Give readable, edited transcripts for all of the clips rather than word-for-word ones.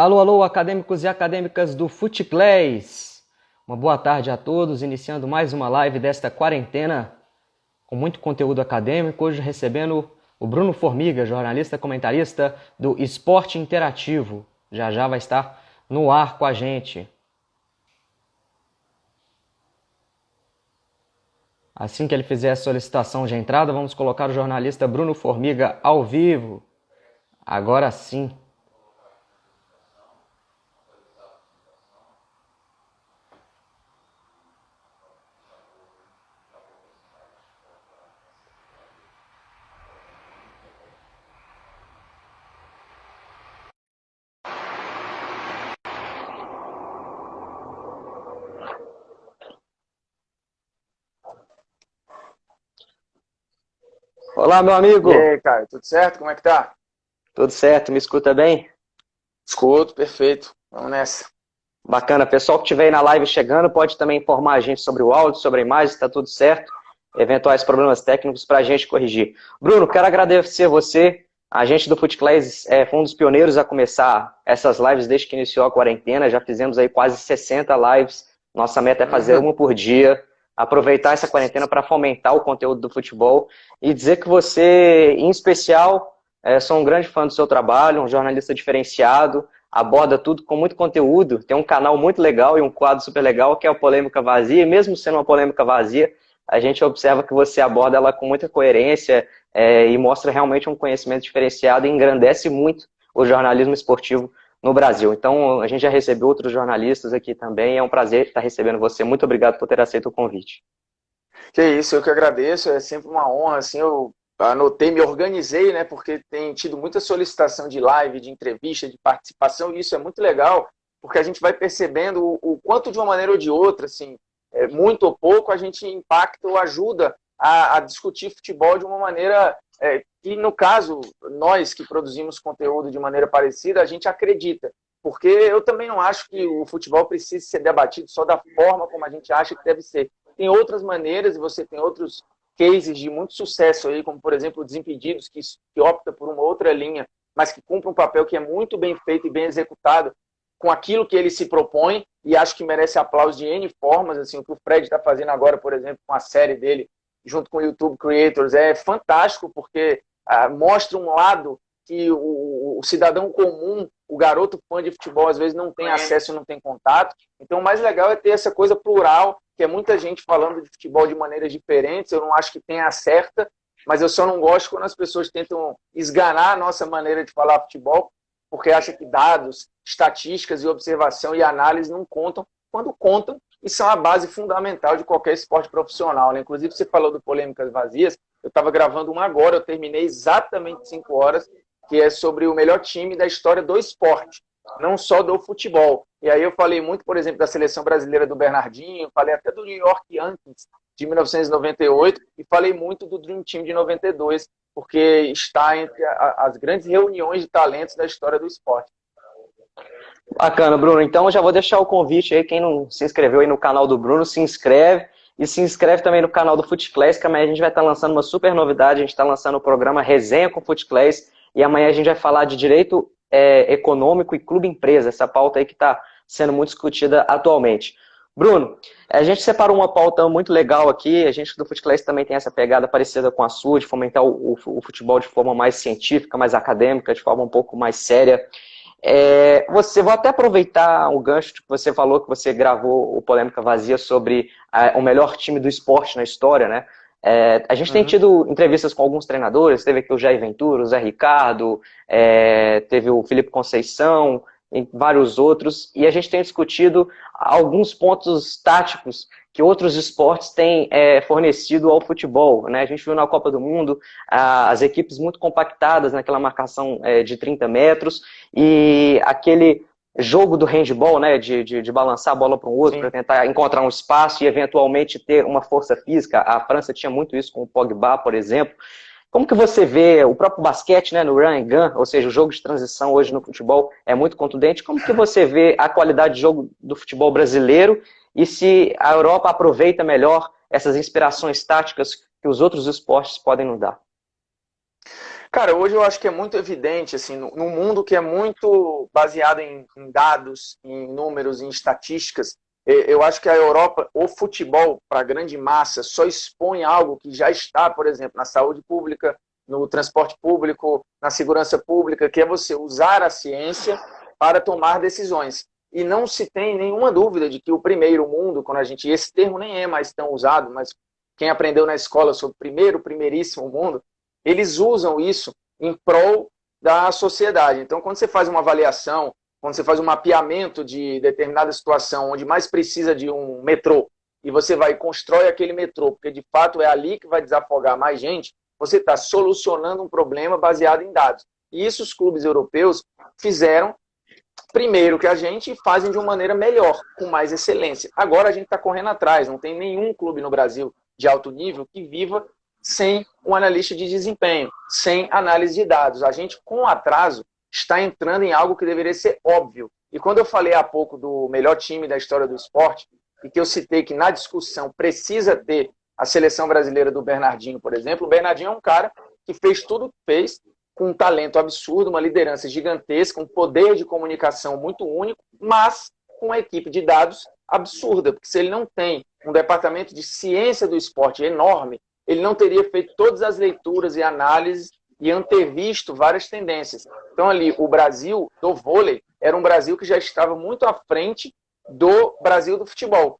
Alô, alô, acadêmicos e acadêmicas do Futiclays. Uma boa tarde a todos, iniciando mais uma live desta quarentena com muito conteúdo acadêmico. Hoje recebendo o Bruno Formiga, jornalista comentarista do Esporte Interativo. Já já vai estar no ar com a gente. Assim que ele fizer a solicitação de entrada, vamos colocar o jornalista Bruno Formiga ao vivo. Agora sim. Olá, meu E amigo. aí, cara, tudo certo? Como é que tá? Tudo certo? Me escuta bem? Escuto, perfeito. Vamos nessa. Bacana. Pessoal que estiver aí na live chegando, pode também informar a gente sobre o áudio, sobre a imagem, se está tudo certo. Eventuais problemas técnicos para a gente corrigir. Bruno, quero agradecer você. A gente do Footclays foi um dos pioneiros a começar essas lives desde que iniciou a quarentena. Já fizemos aí quase 60 lives. Nossa meta é fazer Uhum. uma por dia. Aproveitar essa quarentena para fomentar o conteúdo do futebol e dizer que você, em especial, sou um grande fã do seu trabalho, um jornalista diferenciado, aborda tudo com muito conteúdo, tem um canal muito legal e um quadro super legal que é o Polêmica Vazia, e mesmo sendo uma polêmica vazia, a gente observa que você aborda ela com muita coerência e mostra realmente um conhecimento diferenciado e engrandece muito o jornalismo esportivo no Brasil. Então, a gente já recebeu outros jornalistas aqui também, é um prazer estar recebendo você. Muito obrigado por ter aceito o convite. Que isso, eu que agradeço, é sempre uma honra, assim, eu anotei, me organizei, né, porque tem tido muita solicitação de live, de entrevista, de participação, e isso é muito legal, porque a gente vai percebendo o quanto de uma maneira ou de outra, assim, muito ou pouco, a gente impacta ou ajuda a discutir futebol de uma maneira que, no caso, nós que produzimos conteúdo de maneira parecida, a gente acredita, porque eu também não acho que o futebol precise ser debatido só da forma como a gente acha que deve ser. Tem outras maneiras e você tem outros cases de muito sucesso aí, como por exemplo o Desimpedidos, que opta por uma outra linha, mas que cumpre um papel que é muito bem feito e bem executado com aquilo que ele se propõe, e acho que merece aplauso de N formas, assim, o que o Fred está fazendo agora, por exemplo, com a série dele, junto com o YouTube Creators, é fantástico, porque mostra um lado que o cidadão comum, o garoto fã de futebol, às vezes não tem acesso, não tem contato. Então, o mais legal é ter essa coisa plural, que é muita gente falando de futebol de maneiras diferentes. Eu não acho que tenha a certa, mas eu só não gosto quando as pessoas tentam esganar a nossa maneira de falar futebol, porque acham que dados, estatísticas e observação e análise não contam, quando contam e são a base fundamental de qualquer esporte profissional. Né? Inclusive, você falou do Polêmicas Vazias, eu estava gravando uma agora, eu terminei exatamente 5 horas, que é sobre o melhor time da história do esporte, não só do futebol. E aí eu falei muito, por exemplo, da seleção brasileira do Bernardinho, falei até do New York Yankees de 1998 e falei muito do Dream Team de 92, porque está entre as grandes reuniões de talentos da história do esporte. Bacana, Bruno. Então, eu já vou deixar o convite aí. Quem não se inscreveu aí no canal do Bruno, se inscreve. E se inscreve também no canal do Footclass, que amanhã a gente vai estar lançando uma super novidade. A gente está lançando o programa Resenha com Footclass. E amanhã a gente vai falar de direito econômico e clube empresa. Essa pauta aí que está sendo muito discutida atualmente. Bruno, a gente separou uma pauta muito legal aqui. A gente do Footclass também tem essa pegada parecida com a sua, de fomentar o futebol de forma mais científica, mais acadêmica, de forma um pouco mais séria. Vou até aproveitar o gancho que você falou, que você gravou o Polêmica Vazia sobre o melhor time do esporte na história, né? A gente tem Uhum. tido entrevistas com alguns treinadores, teve aqui o Jair Ventura, o Zé Ricardo, teve o Felipe Conceição, e vários outros, e a gente tem discutido alguns pontos táticos que outros esportes têm fornecido ao futebol, né? A gente viu na Copa do Mundo as equipes muito compactadas naquela marcação de 30 metros, e aquele jogo do handball, né, de balançar a bola para um outro para Sim. tentar encontrar um espaço e eventualmente ter uma força física. A França tinha muito isso com o Pogba, por exemplo. Como que você vê o próprio basquete, né, no run and gun, ou seja, o jogo de transição hoje no futebol é muito contundente. Como que você vê a qualidade de jogo do futebol brasileiro e se a Europa aproveita melhor essas inspirações táticas que os outros esportes podem nos dar? Cara, hoje eu acho que é muito evidente, assim, no mundo que é muito baseado em dados, em números, em estatísticas, eu acho que a Europa, o futebol, para a grande massa, só expõe algo que já está, por exemplo, na saúde pública, no transporte público, na segurança pública, que é você usar a ciência para tomar decisões. E não se tem nenhuma dúvida de que o primeiro mundo, quando a gente, esse termo nem é mais tão usado, mas quem aprendeu na escola sobre o primeiro, primeiríssimo mundo, eles usam isso em prol da sociedade. Então, quando você faz uma avaliação, quando você faz um mapeamento de determinada situação, onde mais precisa de um metrô, e você vai e constrói aquele metrô, porque de fato é ali que vai desafogar mais gente, você está solucionando um problema baseado em dados. E isso os clubes europeus fizeram primeiro que a gente e fazem de uma maneira melhor, com mais excelência. Agora a gente está correndo atrás, não tem nenhum clube no Brasil de alto nível que viva sem um analista de desempenho, sem análise de dados. A gente, com atraso, está entrando em algo que deveria ser óbvio. E quando eu falei há pouco do melhor time da história do esporte, e que eu citei que na discussão precisa ter a seleção brasileira do Bernardinho, por exemplo, o Bernardinho é um cara que fez tudo o que fez, com um talento absurdo, uma liderança gigantesca, um poder de comunicação muito único, mas com uma equipe de dados absurda, porque se ele não tem um departamento de ciência do esporte enorme, ele não teria feito todas as leituras e análises e antevisto várias tendências. Então, ali, o Brasil do vôlei era um Brasil que já estava muito à frente do Brasil do futebol.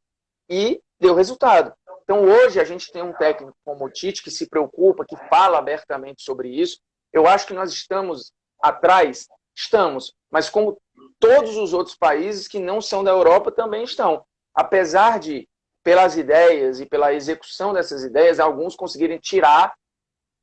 E deu resultado. Então, hoje, a gente tem um técnico como o Tite que se preocupa, que fala abertamente sobre isso. Eu acho que nós estamos atrás, estamos, mas como todos os outros países que não são da Europa também estão. Apesar de pelas ideias e pela execução dessas ideias, alguns conseguirem tirar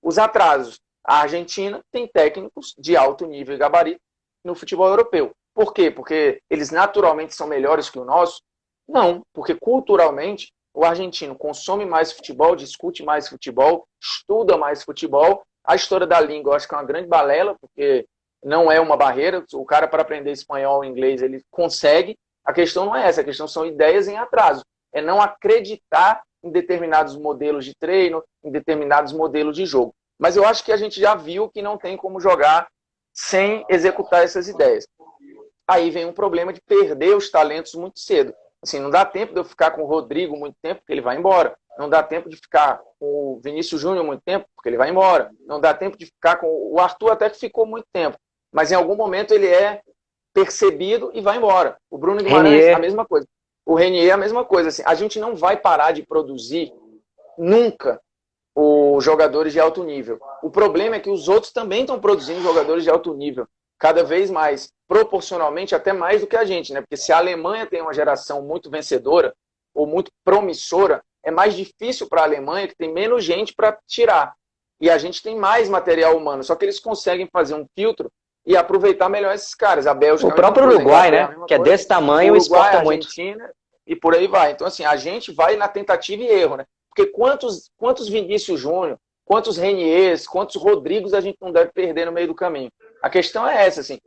os atrasos. A Argentina tem técnicos de alto nível e gabarito no futebol europeu. Por quê? Porque eles naturalmente são melhores que o nosso? Não, porque culturalmente o argentino consome mais futebol, discute mais futebol, estuda mais futebol. A história da língua eu acho que é uma grande balela, porque não é uma barreira. O cara, para aprender espanhol ou inglês, ele consegue. A questão não é essa, a questão são ideias em atraso. É não acreditar em determinados modelos de treino, em determinados modelos de jogo. Mas eu acho que a gente já viu que não tem como jogar sem executar essas ideias. Aí vem um problema de perder os talentos muito cedo. Assim, não dá tempo de eu ficar com o Rodrigo muito tempo, porque ele vai embora. Não dá tempo de ficar com o Vinícius Júnior muito tempo, porque ele vai embora. Não dá tempo de ficar com o Arthur, até que ficou muito tempo. Mas em algum momento ele é percebido e vai embora. O Bruno Guimarães, a mesma coisa. O Renier, a mesma coisa. Assim, a gente não vai parar de produzir nunca os jogadores de alto nível. O problema é que os outros também estão produzindo jogadores de alto nível, cada vez mais, proporcionalmente até mais do que a gente, né? Porque se a Alemanha tem uma geração muito vencedora ou muito promissora, é mais difícil para a Alemanha, que tem menos gente para tirar. E a gente tem mais material humano, só que eles conseguem fazer um filtro e aproveitar melhor esses caras. A Bélgica, o próprio Uruguai, né? Que é desse tamanho, o Uruguai, exporta a Argentina, e por aí vai. Então, assim, a gente vai na tentativa e erro, né? Porque quantos Vinícius Júnior, quantos Reniers, quantos Rodrigos a gente não deve perder no meio do caminho? A questão é essa, assim,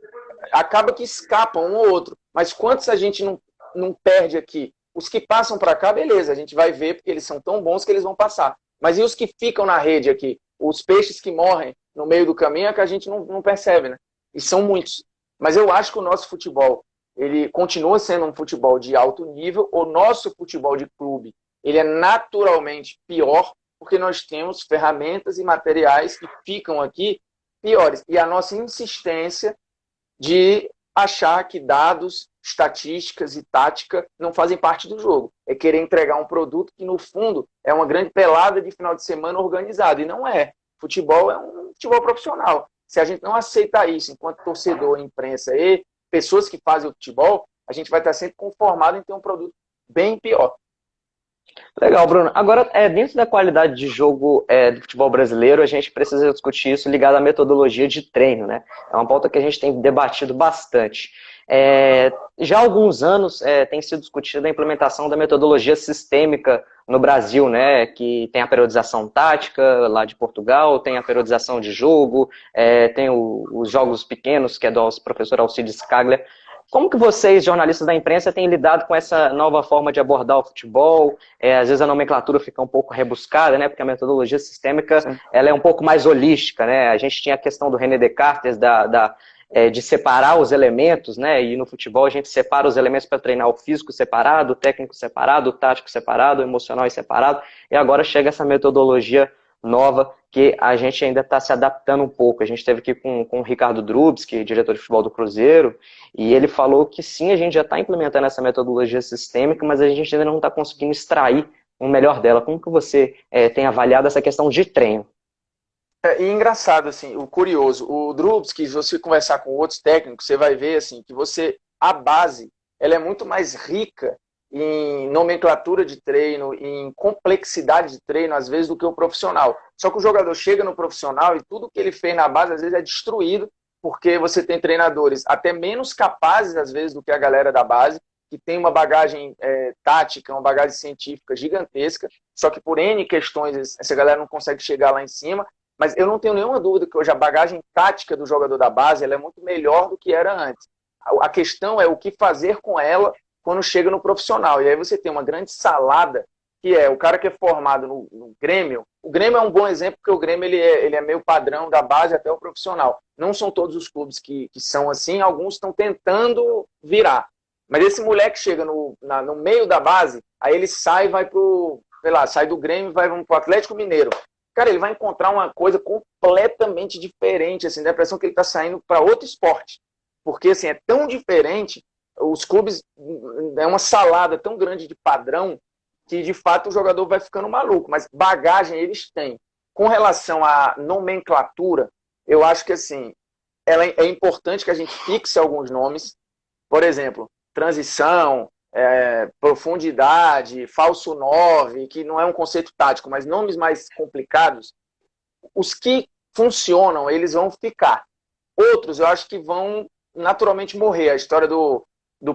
acaba que escapa um ou outro, mas quantos a gente não perde aqui? Os que passam para cá, beleza, a gente vai ver porque eles são tão bons que eles vão passar. Mas e os que ficam na rede aqui? Os peixes que morrem no meio do caminho é que a gente não percebe, né? E são muitos. Mas eu acho que o nosso futebol, ele continua sendo um futebol de alto nível. O nosso futebol de clube, ele é naturalmente pior, porque nós temos ferramentas e materiais que ficam aqui piores. E a nossa insistência de achar que dados, estatísticas e tática não fazem parte do jogo. É querer entregar um produto que, no fundo, é uma grande pelada de final de semana organizado. E não é. Futebol é um futebol profissional. Se a gente não aceitar isso enquanto torcedor, imprensa e pessoas que fazem o futebol, a gente vai estar sempre conformado em ter um produto bem pior. Legal, Bruno. Agora, dentro da qualidade de jogo do futebol brasileiro, a gente precisa discutir isso ligado à metodologia de treino, né? É uma pauta que a gente tem debatido bastante. Já há alguns anos tem sido discutida a implementação da metodologia sistêmica no Brasil, né? Que tem a periodização tática lá de Portugal, tem a periodização de jogo, tem os jogos pequenos, que é do professor Alcides Scaglia, Como que vocês, jornalistas da imprensa, têm lidado com essa nova forma de abordar o futebol? Às vezes a nomenclatura fica um pouco rebuscada, né? Porque a metodologia sistêmica ela é um pouco mais holística, né? A gente tinha a questão do René Descartes, de separar os elementos, né? E no futebol a gente separa os elementos para treinar o físico separado, o técnico separado, o tático separado, o emocional separado. E agora chega essa metodologia nova que a gente ainda está se adaptando um pouco. A gente esteve aqui com o Ricardo Drubs, que é diretor de futebol do Cruzeiro, e ele falou que sim, a gente já está implementando essa metodologia sistêmica, mas a gente ainda não está conseguindo extrair o melhor dela. Como que você tem avaliado essa questão de treino? E engraçado, assim, o curioso, o Drubs, que se você conversar com outros técnicos, você vai ver, assim, que a base, ela é muito mais rica em nomenclatura de treino, em complexidade de treino, às vezes, do que o profissional. Só que o jogador chega no profissional e tudo que ele fez na base, às vezes, é destruído, porque você tem treinadores até menos capazes, às vezes, do que a galera da base, que tem uma bagagem tática, uma bagagem científica gigantesca, só que por N questões, essa galera não consegue chegar lá em cima. Mas eu não tenho nenhuma dúvida que hoje a bagagem tática do jogador da base ela é muito melhor do que era antes. A questão é o que fazer com ela quando chega no profissional. E aí você tem uma grande salada, que é o cara que é formado no Grêmio. O Grêmio é um bom exemplo, porque o Grêmio ele é meio padrão da base até o profissional. Não são todos os clubes que são assim, alguns estão tentando virar. Mas esse moleque chega no meio da base, aí ele sai e vai pro, sei lá, sai do Grêmio e vai pro Atlético Mineiro. Cara, ele vai encontrar uma coisa completamente diferente, assim, dá a impressão que ele está saindo para outro esporte. Porque, assim, é tão diferente, os clubes, é uma salada tão grande de padrão, que, de fato, o jogador vai ficando maluco. Mas bagagem eles têm. Com relação à nomenclatura, eu acho que, assim, é importante que a gente fixe alguns nomes. Por exemplo, transição, profundidade, falso 9, que não é um conceito tático, mas nomes mais complicados, os que funcionam, eles vão ficar. Outros, eu acho que vão naturalmente morrer. A história do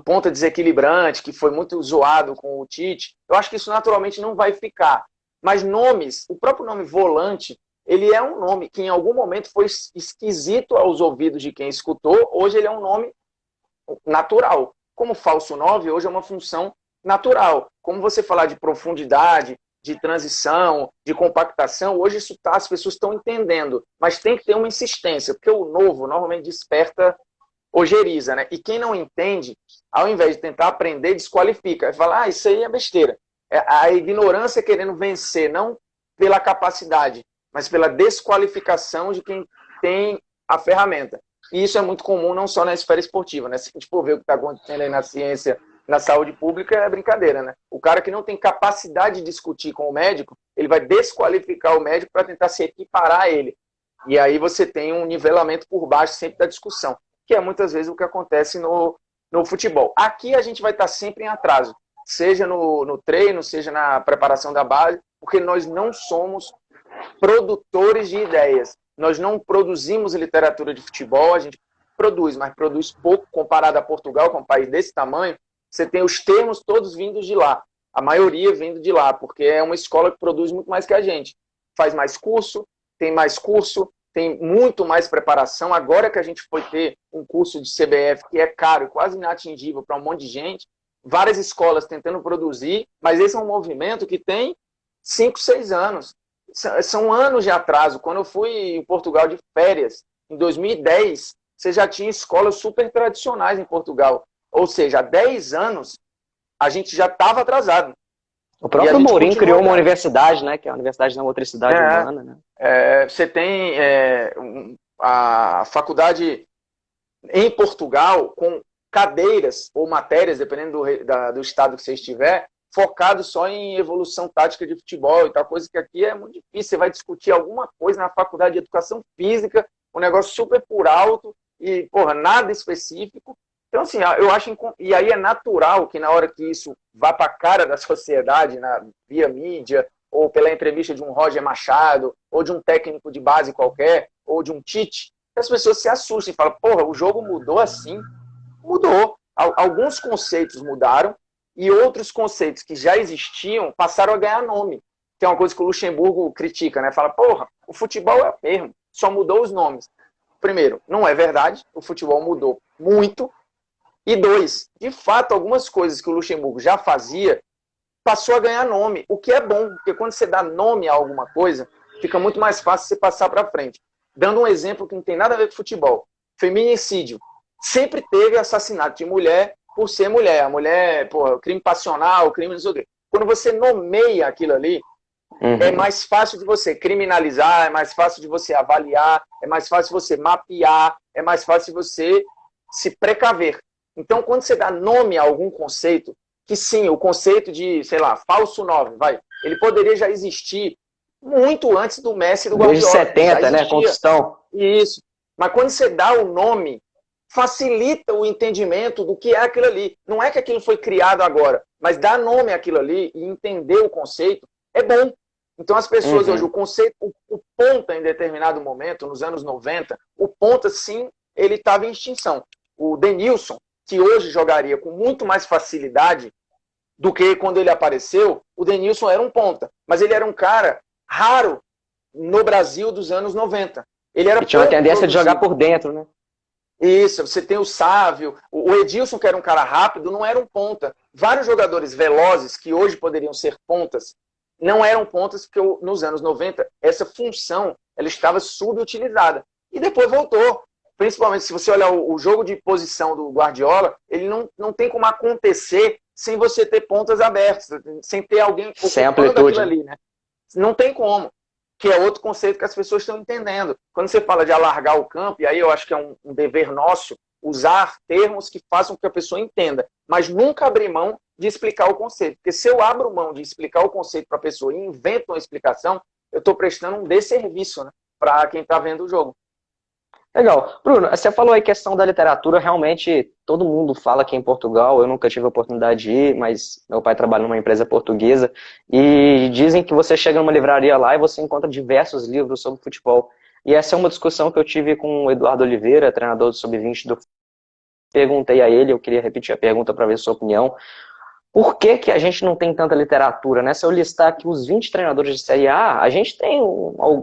ponta desequilibrante, que foi muito zoado com o Tite, eu acho que isso naturalmente não vai ficar. Mas nomes, o próprio nome volante, ele é um nome que em algum momento foi esquisito aos ouvidos de quem escutou, hoje ele é um nome natural. Como falso 9, hoje é uma função natural. Como você falar de profundidade, de transição, de compactação, hoje isso as pessoas estão entendendo, mas tem que ter uma insistência, porque o novo normalmente desperta ojeriza, né? E quem não entende, ao invés de tentar aprender, desqualifica. Fala, isso aí é besteira. A ignorância querendo vencer, não pela capacidade, mas pela desqualificação de quem tem a ferramenta. E isso é muito comum não só na esfera esportiva, né? Se a gente for ver o que está acontecendo aí na ciência, na saúde pública, é brincadeira, né? O cara que não tem capacidade de discutir com o médico, ele vai desqualificar o médico para tentar se equiparar a ele. E aí você tem um nivelamento por baixo sempre da discussão, que é muitas vezes o que acontece no futebol. Aqui a gente vai estar sempre em atraso, seja no treino, seja na preparação da base, porque nós não somos produtores de ideias. Nós não produzimos literatura de futebol, a gente produz, mas produz pouco comparado a Portugal, que é um país desse tamanho. Você tem os termos todos vindos de lá, a maioria vindo de lá, porque é uma escola que produz muito mais que a gente. Faz mais curso, tem muito mais preparação. Agora que a gente foi ter um curso de CBF que é caro e quase inatingível para um monte de gente, várias escolas tentando produzir, mas esse é um movimento que tem 5, 6 anos. São anos de atraso. Quando eu fui em Portugal de férias, em 2010, você já tinha escolas super tradicionais em Portugal. Ou seja, há 10 anos, a gente já estava atrasado. O próprio Mourinho criou uma universidade, né? Que é a Universidade da Motricidade Humana, né? Você tem a faculdade em Portugal com cadeiras ou matérias, dependendo do estado que você estiver, focado só em evolução tática de futebol e tal, coisa que aqui é muito difícil. Você vai discutir alguma coisa na faculdade de educação física, um negócio super por alto e, nada específico. Então, assim, eu acho... E aí é natural que na hora que isso vá para a cara da sociedade, via mídia, ou pela entrevista de um Roger Machado, ou de um técnico de base qualquer, ou de um Tite, as pessoas se assustam e falam, o jogo mudou assim? Mudou. Alguns conceitos mudaram, e outros conceitos que já existiam passaram a ganhar nome. Que é uma coisa que o Luxemburgo critica, né? Fala, o futebol é o mesmo, só mudou os nomes. Primeiro, não é verdade, o futebol mudou muito, E dois, de fato, algumas coisas que o Luxemburgo já fazia, passou a ganhar nome, o que é bom, porque quando você dá nome a alguma coisa, fica muito mais fácil você passar para frente. Dando um exemplo que não tem nada a ver com futebol. Feminicídio. Sempre teve assassinato de mulher por ser mulher. A mulher, pô, crime passional, crime não sei o quê. Quando você nomeia aquilo ali, é mais fácil de você criminalizar, é mais fácil de você avaliar, é mais fácil de você mapear, é mais fácil de você se precaver. Então, quando você dá nome a algum conceito, que sim, o conceito de, sei lá, falso 9, vai, ele poderia já existir muito antes do Messi e do Desde Guardiola. 70, né? Conquistão. Isso. Mas quando você dá o nome, facilita o entendimento do que é aquilo ali. Não é que aquilo foi criado agora, mas dar nome àquilo ali e entender o conceito é bom. Então as pessoas hoje, o conceito, o ponta em determinado momento, nos anos 90, o ponta sim, ele estava em extinção. O Denilson, que hoje jogaria com muito mais facilidade do que quando ele apareceu, o Denilson era um ponta, mas ele era um cara raro no Brasil dos anos 90. Ele era e tinha uma tendência produzido. de jogar por dentro, né? Isso, você tem o Sávio, o Edilson, que era um cara rápido, não era um ponta. Vários jogadores velozes, que hoje poderiam ser pontas, não eram pontas, porque nos anos 90, essa função ela estava subutilizada. E depois voltou. Principalmente se você olhar o jogo de posição do Guardiola, ele não tem como acontecer sem você ter pontas abertas, sem ter alguém sem ocupando amplitude aquilo ali, né? Não tem como. Que é outro conceito que as pessoas estão entendendo. Quando você fala de alargar o campo, e aí eu acho que é um dever nosso usar termos que façam com que a pessoa entenda, mas nunca abrir mão de explicar o conceito. Porque se eu abro mão de explicar o conceito para a pessoa e invento uma explicação, eu estou prestando um desserviço, né, para quem está vendo o jogo. Legal. Bruno, você falou aí questão da literatura, realmente todo mundo fala aqui em Portugal, eu nunca tive a oportunidade de ir, mas meu pai trabalha numa empresa portuguesa, e dizem que você chega numa livraria lá e você encontra diversos livros sobre futebol. E essa é uma discussão que eu tive com o Eduardo Oliveira, treinador do Sub-20 do. Perguntei a ele, eu queria repetir a pergunta para ver sua opinião. Por que que a gente não tem tanta literatura, né? Se eu listar aqui os 20 treinadores de Série A, a gente tem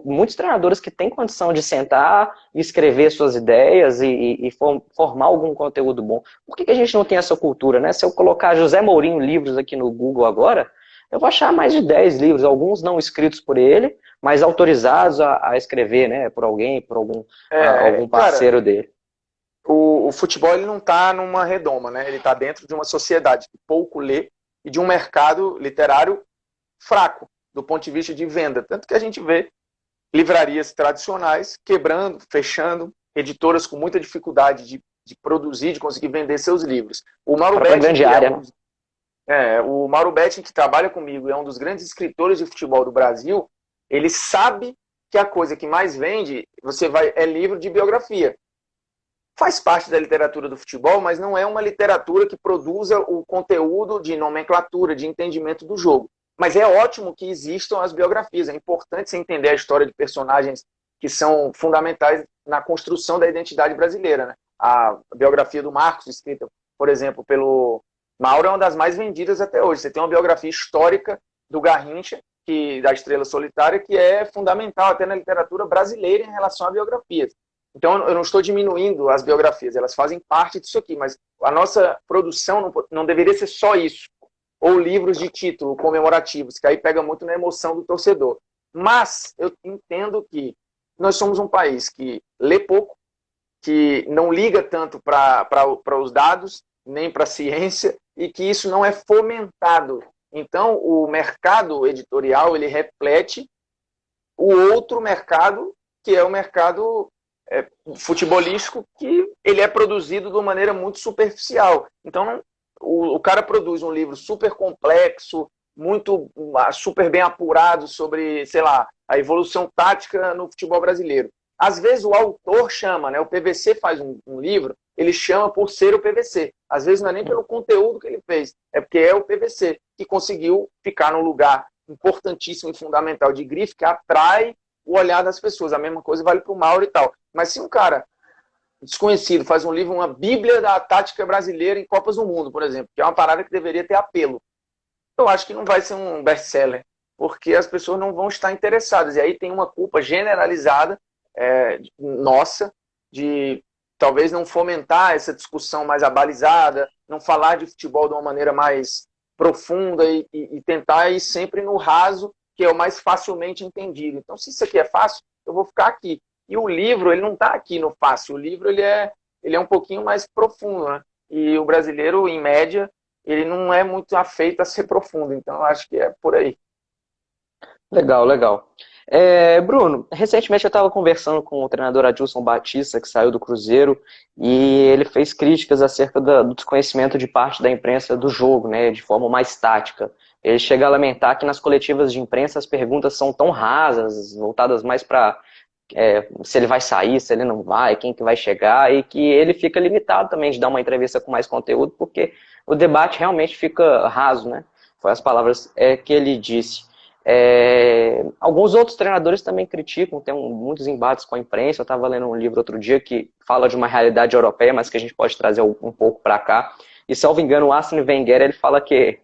muitos treinadores que têm condição de sentar e escrever suas ideias e formar algum conteúdo bom. Por que que a gente não tem essa cultura, né? Se eu colocar José Mourinho livros aqui no Google agora, eu vou achar mais de 10 livros, alguns não escritos por ele, mas autorizados a escrever, né? Por alguém, por algum parceiro cara, dele. O futebol ele não está numa redoma, né? Ele está dentro de uma sociedade que pouco lê e de um mercado literário fraco do ponto de vista de venda. Tanto que a gente vê livrarias tradicionais quebrando, fechando, editoras com muita dificuldade de produzir, de conseguir vender seus livros. O Mauro Betting, o Mauro Betting, que trabalha comigo, é um dos grandes escritores de futebol do Brasil, ele sabe que a coisa que mais vende é livro de biografia. Faz parte da literatura do futebol, mas não é uma literatura que produza o conteúdo de nomenclatura, de entendimento do jogo. Mas é ótimo que existam as biografias. É importante você entender a história de personagens que são fundamentais na construção da identidade brasileira, né? A biografia do Marcos, escrita, por exemplo, pelo Mauro, é uma das mais vendidas até hoje. Você tem uma biografia histórica do Garrincha, da Estrela Solitária, que é fundamental até na literatura brasileira em relação a biografias. Então, eu não estou diminuindo as biografias, elas fazem parte disso aqui, mas a nossa produção não deveria ser só isso. Ou livros de título comemorativos, que aí pega muito na emoção do torcedor. Mas eu entendo que nós somos um país que lê pouco, que não liga tanto para os dados, nem para a ciência, e que isso não é fomentado. Então, o mercado editorial, ele reflete o outro mercado, que é o mercado futebolístico, que ele é produzido de uma maneira muito superficial. Então, o cara produz um livro super complexo, super bem apurado sobre, sei lá, a evolução tática no futebol brasileiro. Às vezes o autor chama, né? O PVC faz um livro, ele chama por ser o PVC. Às vezes não é nem pelo conteúdo que ele fez, é porque é o PVC que conseguiu ficar num lugar importantíssimo e fundamental de grife, que atrai o olhar das pessoas. A mesma coisa vale para o Mauro e tal. Mas se um cara desconhecido faz um livro, uma bíblia da tática brasileira em Copas do Mundo, por exemplo, que é uma parada que deveria ter apelo, eu acho que não vai ser um best-seller, porque as pessoas não vão estar interessadas. E aí tem uma culpa generalizada nossa de talvez não fomentar essa discussão mais abalizada, não falar de futebol de uma maneira mais profunda e tentar ir sempre no raso, que é o mais facilmente entendido. Então, se isso aqui é fácil, eu vou ficar aqui. E o livro, ele não está aqui no fácil. O livro, ele é um pouquinho mais profundo, né? E o brasileiro, em média, ele não é muito afeito a ser profundo. Então, eu acho que é por aí. Legal, legal. Bruno, recentemente eu estava conversando com o treinador Adilson Batista, que saiu do Cruzeiro, e ele fez críticas acerca do desconhecimento de parte da imprensa do jogo, né, de forma mais tática. Ele chega a lamentar que nas coletivas de imprensa as perguntas são tão rasas, voltadas mais para se ele vai sair, se ele não vai, quem que vai chegar, e que ele fica limitado também de dar uma entrevista com mais conteúdo, porque o debate realmente fica raso, né? Foi as palavras que ele disse. Alguns outros treinadores também criticam, tem muitos embates com a imprensa. Eu estava lendo um livro outro dia que fala de uma realidade europeia, mas que a gente pode trazer um pouco para cá. E, salvo engano, o Arsene Wenger, ele fala que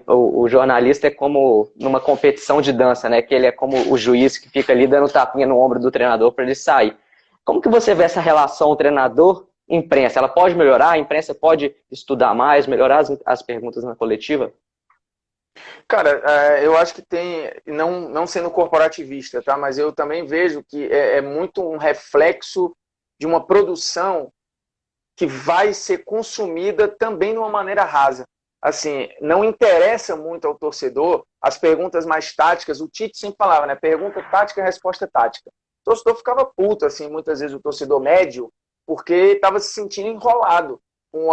o jornalista é como numa competição de dança, né? Que ele é como o juiz que fica ali dando tapinha no ombro do treinador para ele sair. Como que você vê essa relação treinador-imprensa? Ela pode melhorar? A imprensa pode estudar mais, melhorar as perguntas na coletiva? Cara, eu acho que tem, não sendo corporativista, tá? Mas eu também vejo que é muito um reflexo de uma produção que vai ser consumida também de uma maneira rasa. Assim, não interessa muito ao torcedor as perguntas mais táticas. O Tite sempre falava, né? Pergunta tática, resposta tática. O torcedor ficava puto, assim, muitas vezes o torcedor médio, porque estava se sentindo enrolado com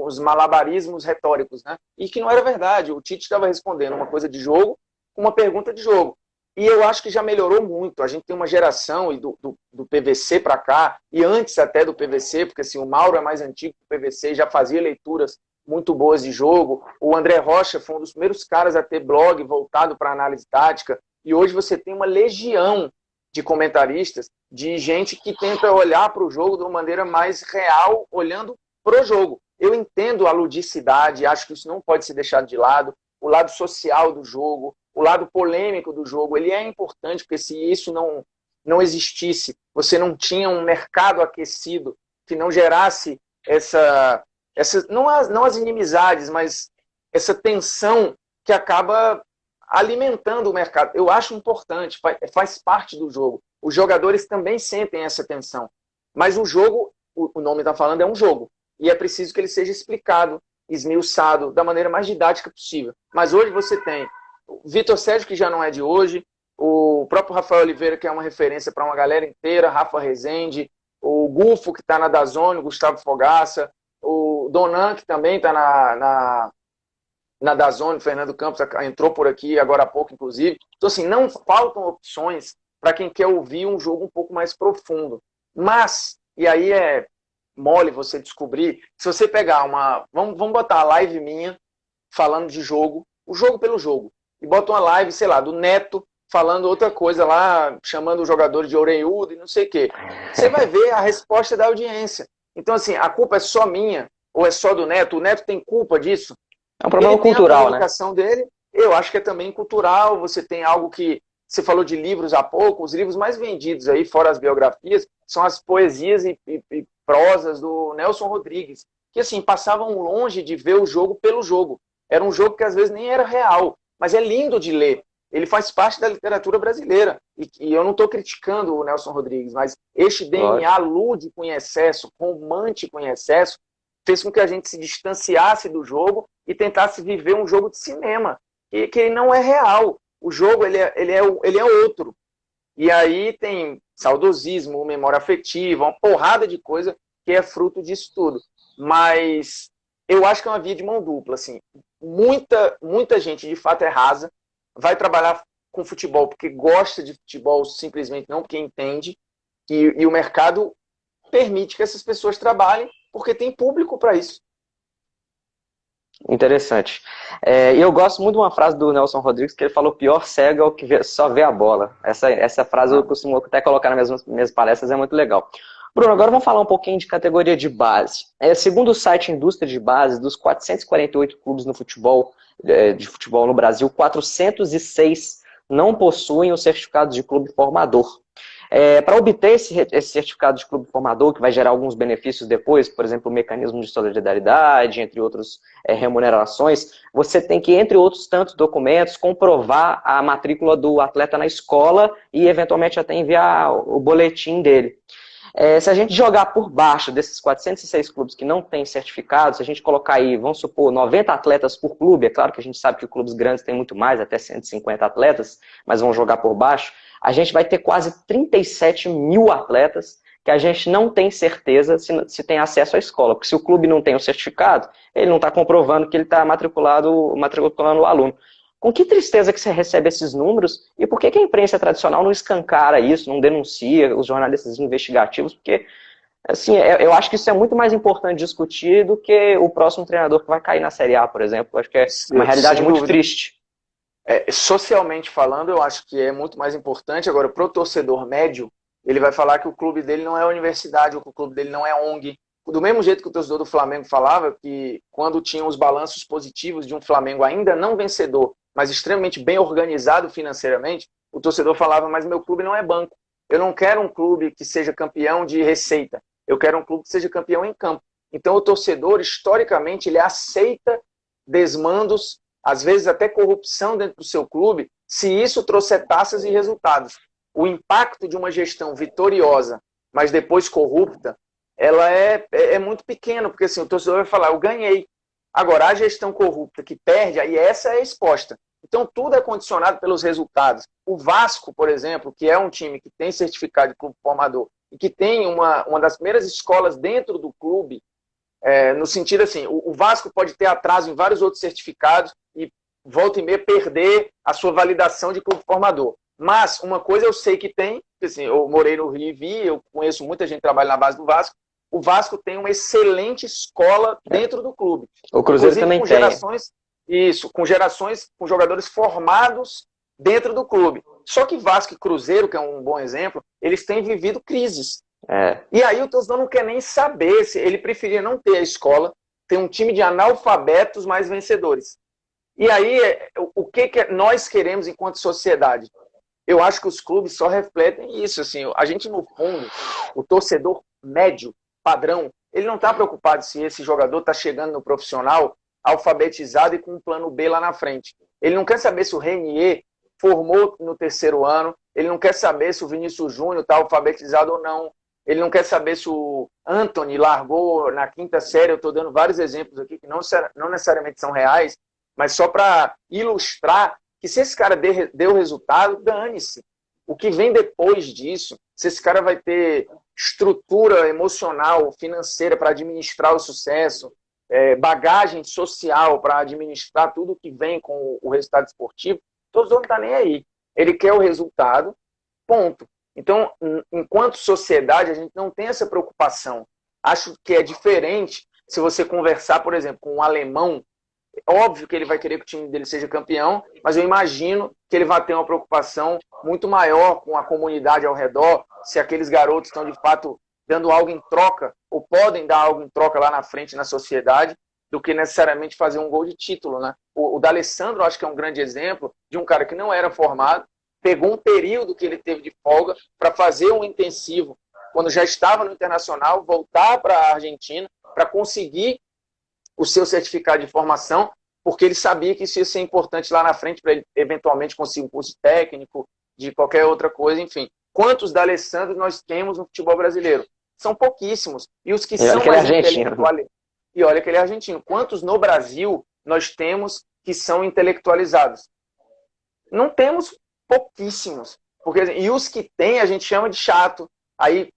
uns malabarismos retóricos, né? E que não era verdade. O Tite estava respondendo uma coisa de jogo com uma pergunta de jogo. E eu acho que já melhorou muito. A gente tem uma geração, e do PVC para cá, e antes até do PVC, porque assim, o Mauro é mais antigo que o PVC, já fazia leituras muito boas de jogo. O André Rocha foi um dos primeiros caras a ter blog voltado para análise tática. E hoje você tem uma legião de comentaristas, de gente que tenta olhar para o jogo de uma maneira mais real, olhando pro jogo. Eu entendo a ludicidade, acho que isso não pode ser deixado de lado, o lado social do jogo, o lado polêmico do jogo, ele é importante, porque se isso não existisse, você não tinha um mercado aquecido que não gerasse não as inimizades, mas essa tensão que acaba alimentando o mercado. Eu acho importante, faz parte do jogo. Os jogadores também sentem essa tensão. Mas o jogo, o nome está falando, é um jogo. E é preciso que ele seja explicado, esmiuçado, da maneira mais didática possível. Mas hoje você tem o Vitor Sérgio, que já não é de hoje, o próprio Rafael Oliveira, que é uma referência para uma galera inteira, Rafa Rezende, o Gufo, que está na Dazone, o Gustavo Fogaça, o Donan, que também está na Dazone, o Fernando Campos entrou por aqui agora há pouco, inclusive. Então, assim, não faltam opções para quem quer ouvir um jogo um pouco mais profundo. Mas, e aí é mole você descobrir, se você pegar vamos botar a live minha falando de jogo, o jogo pelo jogo, e bota uma live, sei lá, do Neto falando outra coisa lá, chamando o jogador de orelhudo e não sei o quê. Você vai ver a resposta da audiência. Então, assim, a culpa é só minha ou é só do Neto? O Neto tem culpa disso? É um problema cultural, né? A comunicação dele, eu acho que é também cultural. Você tem algo que você falou de livros há pouco, os livros mais vendidos aí, fora as biografias, são as poesias e prosas do Nelson Rodrigues, que assim, passavam longe de ver o jogo pelo jogo. Era um jogo que às vezes nem era real, mas é lindo de ler. Ele faz parte da literatura brasileira. E eu não estou criticando o Nelson Rodrigues, mas este DNA lúdico em excesso, romântico em excesso, fez com que a gente se distanciasse do jogo e tentasse viver um jogo de cinema, que ele não é real. O jogo ele é outro. E aí tem saudosismo, memória afetiva, uma porrada de coisa que é fruto disso tudo. Mas eu acho que é uma via de mão dupla. Assim. Muita gente, de fato, é rasa, vai trabalhar com futebol porque gosta de futebol, simplesmente não porque entende, e o mercado permite que essas pessoas trabalhem porque tem público para isso. Interessante. E eu gosto muito de uma frase do Nelson Rodrigues, que ele falou: pior cego é o que só vê a bola. Essa frase eu costumo até colocar nas minhas palestras, é muito legal. Bruno, agora vamos falar um pouquinho de categoria de base. Segundo o site Indústria de Base, dos 448 clubes no futebol, de futebol no Brasil, 406 não possuem o certificado de clube formador. Para obter esse certificado de clube formador, que vai gerar alguns benefícios depois, por exemplo, o mecanismo de solidariedade, entre outras remunerações, você tem que, entre outros tantos documentos, comprovar a matrícula do atleta na escola e, eventualmente, até enviar o boletim dele. Se a gente jogar por baixo desses 406 clubes que não têm certificado, se a gente colocar aí, vamos supor, 90 atletas por clube, é claro que a gente sabe que clubes grandes têm muito mais, até 150 atletas, mas vamos jogar por baixo, a gente vai ter quase 37 mil atletas que a gente não tem certeza se tem acesso à escola, porque se o clube não tem o certificado, ele não está comprovando que ele está matriculando o aluno. Com que tristeza que você recebe esses números e por que a imprensa tradicional não escancara isso, não denuncia os jornalistas investigativos? Porque, assim, eu acho que isso é muito mais importante discutir do que o próximo treinador que vai cair na Série A, por exemplo. Eu acho que é uma realidade muito triste. Socialmente falando, eu acho que é muito mais importante. Agora, para o torcedor médio, ele vai falar que o clube dele não é universidade, ou que o clube dele não é ONG. Do mesmo jeito que o torcedor do Flamengo falava que quando tinham os balanços positivos de um Flamengo ainda não vencedor, mas extremamente bem organizado financeiramente, o torcedor falava, mas meu clube não é banco. Eu não quero um clube que seja campeão de receita. Eu quero um clube que seja campeão em campo. Então o torcedor, historicamente, ele aceita desmandos, às vezes até corrupção dentro do seu clube, se isso trouxer taças e resultados. O impacto de uma gestão vitoriosa, mas depois corrupta, ela é muito pequena, porque assim, o torcedor vai falar, eu ganhei. Agora, a gestão corrupta que perde, aí essa é exposta. Então, tudo é condicionado pelos resultados. O Vasco, por exemplo, que é um time que tem certificado de clube formador e que tem uma das primeiras escolas dentro do clube, no sentido assim, o Vasco pode ter atraso em vários outros certificados e volta e meia perder a sua validação de clube formador. Mas uma coisa eu sei que tem, assim, eu morei no Rio e vi, eu conheço muita gente que trabalha na base do Vasco, o Vasco tem uma excelente escola dentro do clube. O Cruzeiro também com tem. Com jogadores formados dentro do clube. Só que Vasco e Cruzeiro, que é um bom exemplo, eles têm vivido crises. E aí o torcedor não quer nem saber, se ele preferia não ter a escola, ter um time de analfabetos mais vencedores. E aí, o que nós queremos enquanto sociedade? Eu acho que os clubes só refletem isso. Assim, a gente, no fundo, o torcedor médio, padrão, ele não está preocupado se esse jogador está chegando no profissional alfabetizado e com um plano B lá na frente. Ele não quer saber se o Renier formou no terceiro ano, ele não quer saber se o Vinícius Júnior está alfabetizado ou não, ele não quer saber se o Antony largou na quinta série. Eu estou dando vários exemplos aqui que não necessariamente são reais, mas só para ilustrar que se esse cara deu resultado, dane-se. O que vem depois disso, se esse cara vai ter estrutura emocional, financeira para administrar o sucesso, bagagem social para administrar tudo que vem com o resultado esportivo, todos não estão nem aí. Ele quer o resultado, ponto. Então, enquanto sociedade, a gente não tem essa preocupação. Acho que é diferente se você conversar, por exemplo, com um alemão. Óbvio que ele vai querer que o time dele seja campeão, mas eu imagino que ele vai ter uma preocupação muito maior com a comunidade ao redor, se aqueles garotos estão de fato dando algo em troca, ou podem dar algo em troca lá na frente na sociedade, do que necessariamente fazer um gol de título, né? O D'Alessandro, acho que é um grande exemplo de um cara que não era formado, pegou um período que ele teve de folga para fazer um intensivo, quando já estava no Internacional, voltar para a Argentina, para conseguir o seu certificado de formação, porque ele sabia que isso ia ser importante lá na frente para ele eventualmente conseguir um curso técnico, de qualquer outra coisa, enfim. Quantos D'Alessandro nós temos no futebol brasileiro? São pouquíssimos. E os que são mais intelectualizados... E olha que ele é argentino. Quantos no Brasil nós temos que são intelectualizados? Não temos, pouquíssimos. E os que tem a gente chama de chato. Aí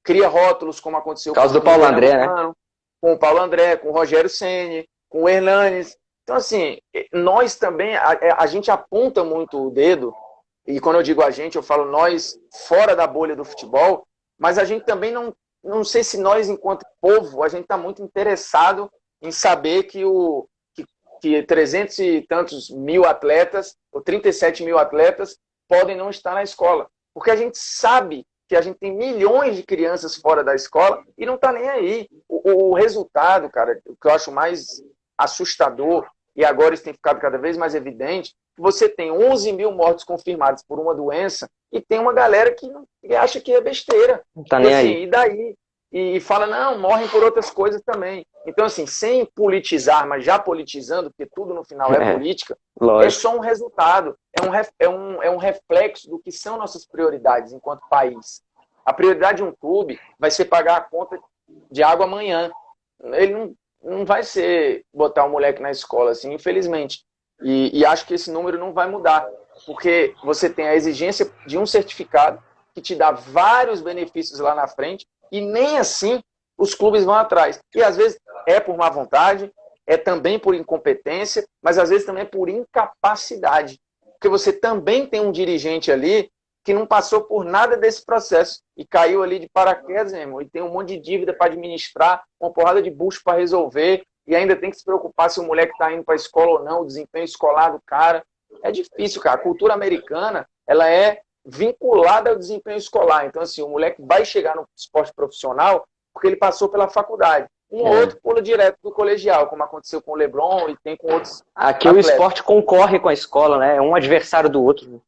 cria rótulos, como aconteceu com o Paulo André, né? Com o Paulo André, com o Rogério Ceni, com o Hernanes. Então, assim, nós também, a gente aponta muito o dedo, e quando eu digo a gente, eu falo nós fora da bolha do futebol, mas a gente também não sei se nós, enquanto povo, a gente está muito interessado em saber que 300 e tantos mil atletas, ou 37 mil atletas, podem não estar na escola. Porque a gente sabe que a gente tem milhões de crianças fora da escola e não está nem aí. O resultado, cara, o que eu acho mais assustador, e agora isso tem ficado cada vez mais evidente, que você tem 11 mil mortes confirmadas por uma doença e tem uma galera que acha que é besteira. Não tá E nem assim, aí. e daí? E fala, não, morrem por outras coisas também. Então, assim, sem politizar, mas já politizando, porque tudo no final é É, política, é lógico. só um resultado, é um reflexo do que são nossas prioridades enquanto país. A prioridade de um clube vai ser pagar a conta de água amanhã. Ele não vai ser botar o moleque na escola, assim, infelizmente. E acho que esse número não vai mudar, porque você tem a exigência de um certificado que te dá vários benefícios lá na frente, e nem assim os clubes vão atrás. E às vezes é por má vontade, é também por incompetência, mas às vezes também é por incapacidade. Porque você também tem um dirigente ali que não passou por nada desse processo e caiu ali de paraquedas, meu irmão, e tem um monte de dívida para administrar, uma porrada de bucho para resolver, e ainda tem que se preocupar se o moleque está indo para a escola ou não, o desempenho escolar do cara. É difícil, cara. A cultura americana, ela é vinculada ao desempenho escolar. Então, assim, o moleque vai chegar no esporte profissional porque ele passou pela faculdade. Um ou É. outro pula direto do colegial, como aconteceu com o LeBron e tem com outros Aqui o atletas. esporte concorre com a escola, né? É um adversário do outro.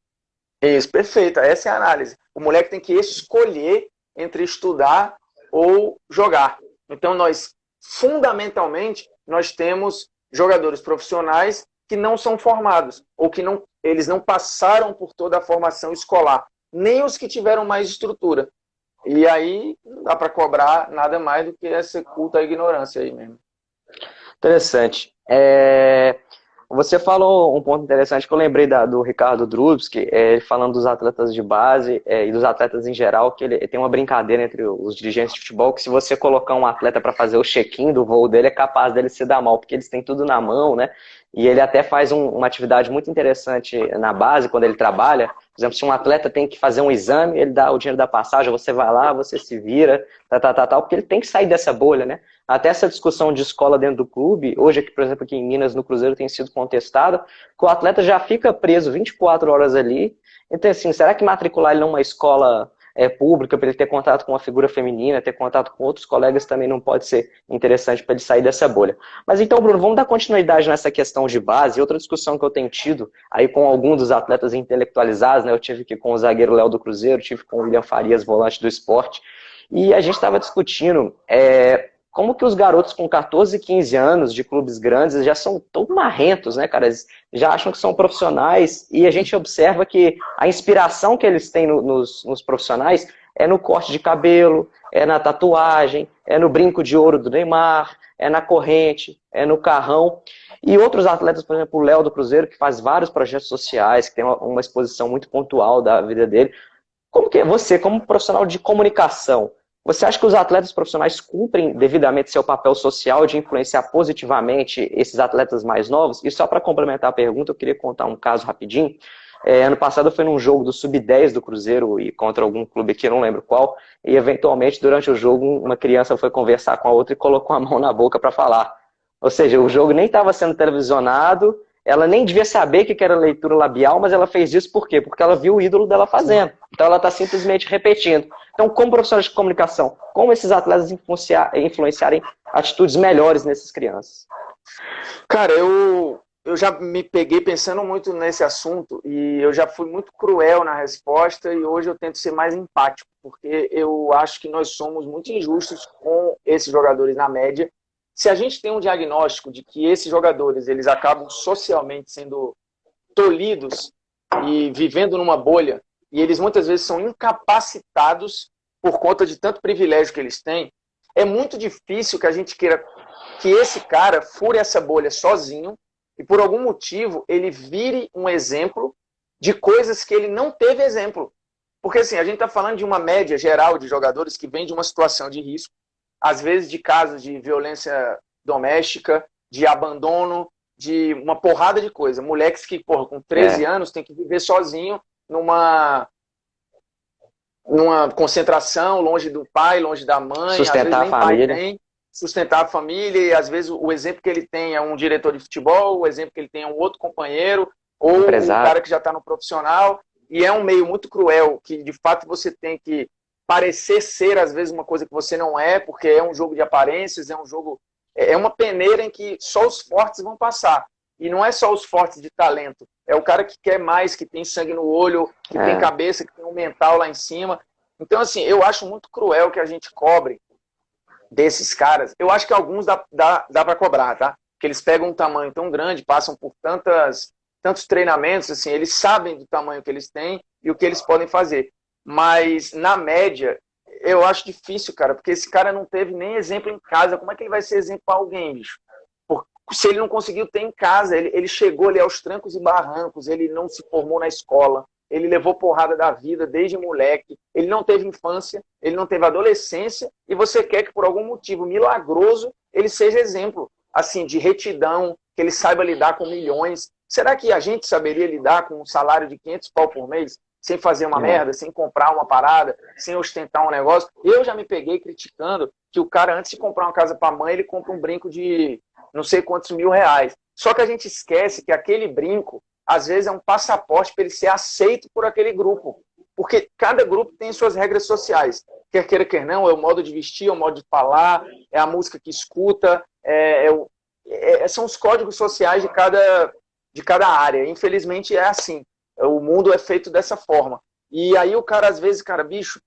Isso, perfeito. Essa é a análise. O moleque tem que escolher entre estudar ou jogar. Então, fundamentalmente, nós temos jogadores profissionais que não são formados, ou que eles não passaram por toda a formação escolar, nem os que tiveram mais estrutura. E aí, não dá para cobrar nada mais do que essa culta ignorância aí mesmo. Interessante. Você falou um ponto interessante que eu lembrei do Ricardo Drubsky, ele falando dos atletas de base e dos atletas em geral, que ele tem uma brincadeira entre os dirigentes de futebol, que se você colocar um atleta para fazer o check-in do voo dele, é capaz dele se dar mal, porque eles têm tudo na mão, né? E ele até faz uma atividade muito interessante na base, quando ele trabalha. Por exemplo, se um atleta tem que fazer um exame, ele dá o dinheiro da passagem, você vai lá, você se vira, tal, porque ele tem que sair dessa bolha, né? Até essa discussão de escola dentro do clube, hoje aqui, por exemplo, aqui em Minas, no Cruzeiro, tem sido contestada, que o atleta já fica preso 24 horas ali. Então, assim, será que matricular ele numa escola pública, para ele ter contato com uma figura feminina, ter contato com outros colegas, também não pode ser interessante para ele sair dessa bolha? Mas então, Bruno, vamos dar continuidade nessa questão de base. Outra discussão que eu tenho tido aí com alguns dos atletas intelectualizados, né? Eu tive aqui com o zagueiro Léo do Cruzeiro, tive com o William Farias, volante do esporte, e a gente estava discutindo como que os garotos com 14, 15 anos de clubes grandes já são tão marrentos, né, cara? Eles já acham que são profissionais e a gente observa que a inspiração que eles têm nos profissionais é no corte de cabelo, é na tatuagem, é no brinco de ouro do Neymar, é na corrente, é no carrão. E outros atletas, por exemplo, o Léo do Cruzeiro, que faz vários projetos sociais, que tem uma exposição muito pontual da vida dele. Como que você, como profissional de comunicação, você acha que os atletas profissionais cumprem devidamente seu papel social de influenciar positivamente esses atletas mais novos? E só para complementar a pergunta, eu queria contar um caso rapidinho. Ano passado eu fui num jogo do Sub-10 do Cruzeiro e contra algum clube aqui, eu não lembro qual, e eventualmente durante o jogo uma criança foi conversar com a outra e colocou a mão na boca para falar. Ou seja, o jogo nem estava sendo televisionado, ela nem devia saber o que era leitura labial, mas ela fez isso por quê? Porque ela viu o ídolo dela fazendo. Então ela está simplesmente repetindo. Então, como profissional de comunicação, como esses atletas influenciarem atitudes melhores nessas crianças? Cara, eu já me peguei pensando muito nesse assunto e eu já fui muito cruel na resposta e hoje eu tento ser mais empático, porque eu acho que nós somos muito injustos com esses jogadores na média. Se a gente tem um diagnóstico de que esses jogadores eles acabam socialmente sendo tolhidos e vivendo numa bolha, e eles muitas vezes são incapacitados por conta de tanto privilégio que eles têm, é muito difícil que a gente queira que esse cara fure essa bolha sozinho e por algum motivo ele vire um exemplo de coisas que ele não teve exemplo. Porque assim, a gente está falando de uma média geral de jogadores que vem de uma situação de risco, às vezes de casos de violência doméstica, de abandono, de uma porrada de coisa. Moleques que, porra, com 13 anos tem que viver sozinho numa concentração, longe do pai, longe da mãe, Sustentar às vezes nem pai tem, sustentar a família, e às vezes o exemplo que ele tem é um diretor de futebol, o exemplo que ele tem é um outro companheiro, ou um cara que já está no profissional, e é um meio muito cruel, que de fato você tem que parecer ser, às vezes, uma coisa que você não é, porque é um jogo de aparências, é uma peneira em que só os fortes vão passar. E não é só os fortes de talento, é o cara que quer mais, que tem sangue no olho, que tem cabeça, que tem um mental lá em cima. Então, assim, eu acho muito cruel que a gente cobre desses caras. Eu acho que alguns dá para cobrar, tá? Que eles pegam um tamanho tão grande, passam por tantos treinamentos, assim, eles sabem do tamanho que eles têm e o que eles podem fazer. Mas, na média, eu acho difícil, cara, porque esse cara não teve nem exemplo em casa. Como é que ele vai ser exemplo para alguém, bicho? Se ele não conseguiu ter em casa, ele chegou ali aos trancos e barrancos, ele não se formou na escola, ele levou porrada da vida desde moleque, ele não teve infância, ele não teve adolescência, e você quer que por algum motivo milagroso ele seja exemplo, assim, de retidão, que ele saiba lidar com milhões. Será que a gente saberia lidar com um salário de 500 pau por mês, sem fazer uma merda, sem comprar uma parada, sem ostentar um negócio? Eu já me peguei criticando que o cara, antes de comprar uma casa para a mãe, ele compra um brinco de não sei quantos R$ 1.000. Só que a gente esquece que aquele brinco, às vezes, é um passaporte para ele ser aceito por aquele grupo. Porque cada grupo tem suas regras sociais. Quer queira, quer não, é o modo de vestir, é o modo de falar, é a música que escuta, são os códigos sociais de cada área. Infelizmente é assim. O mundo é feito dessa forma. E aí o cara, às vezes, cara, bicho,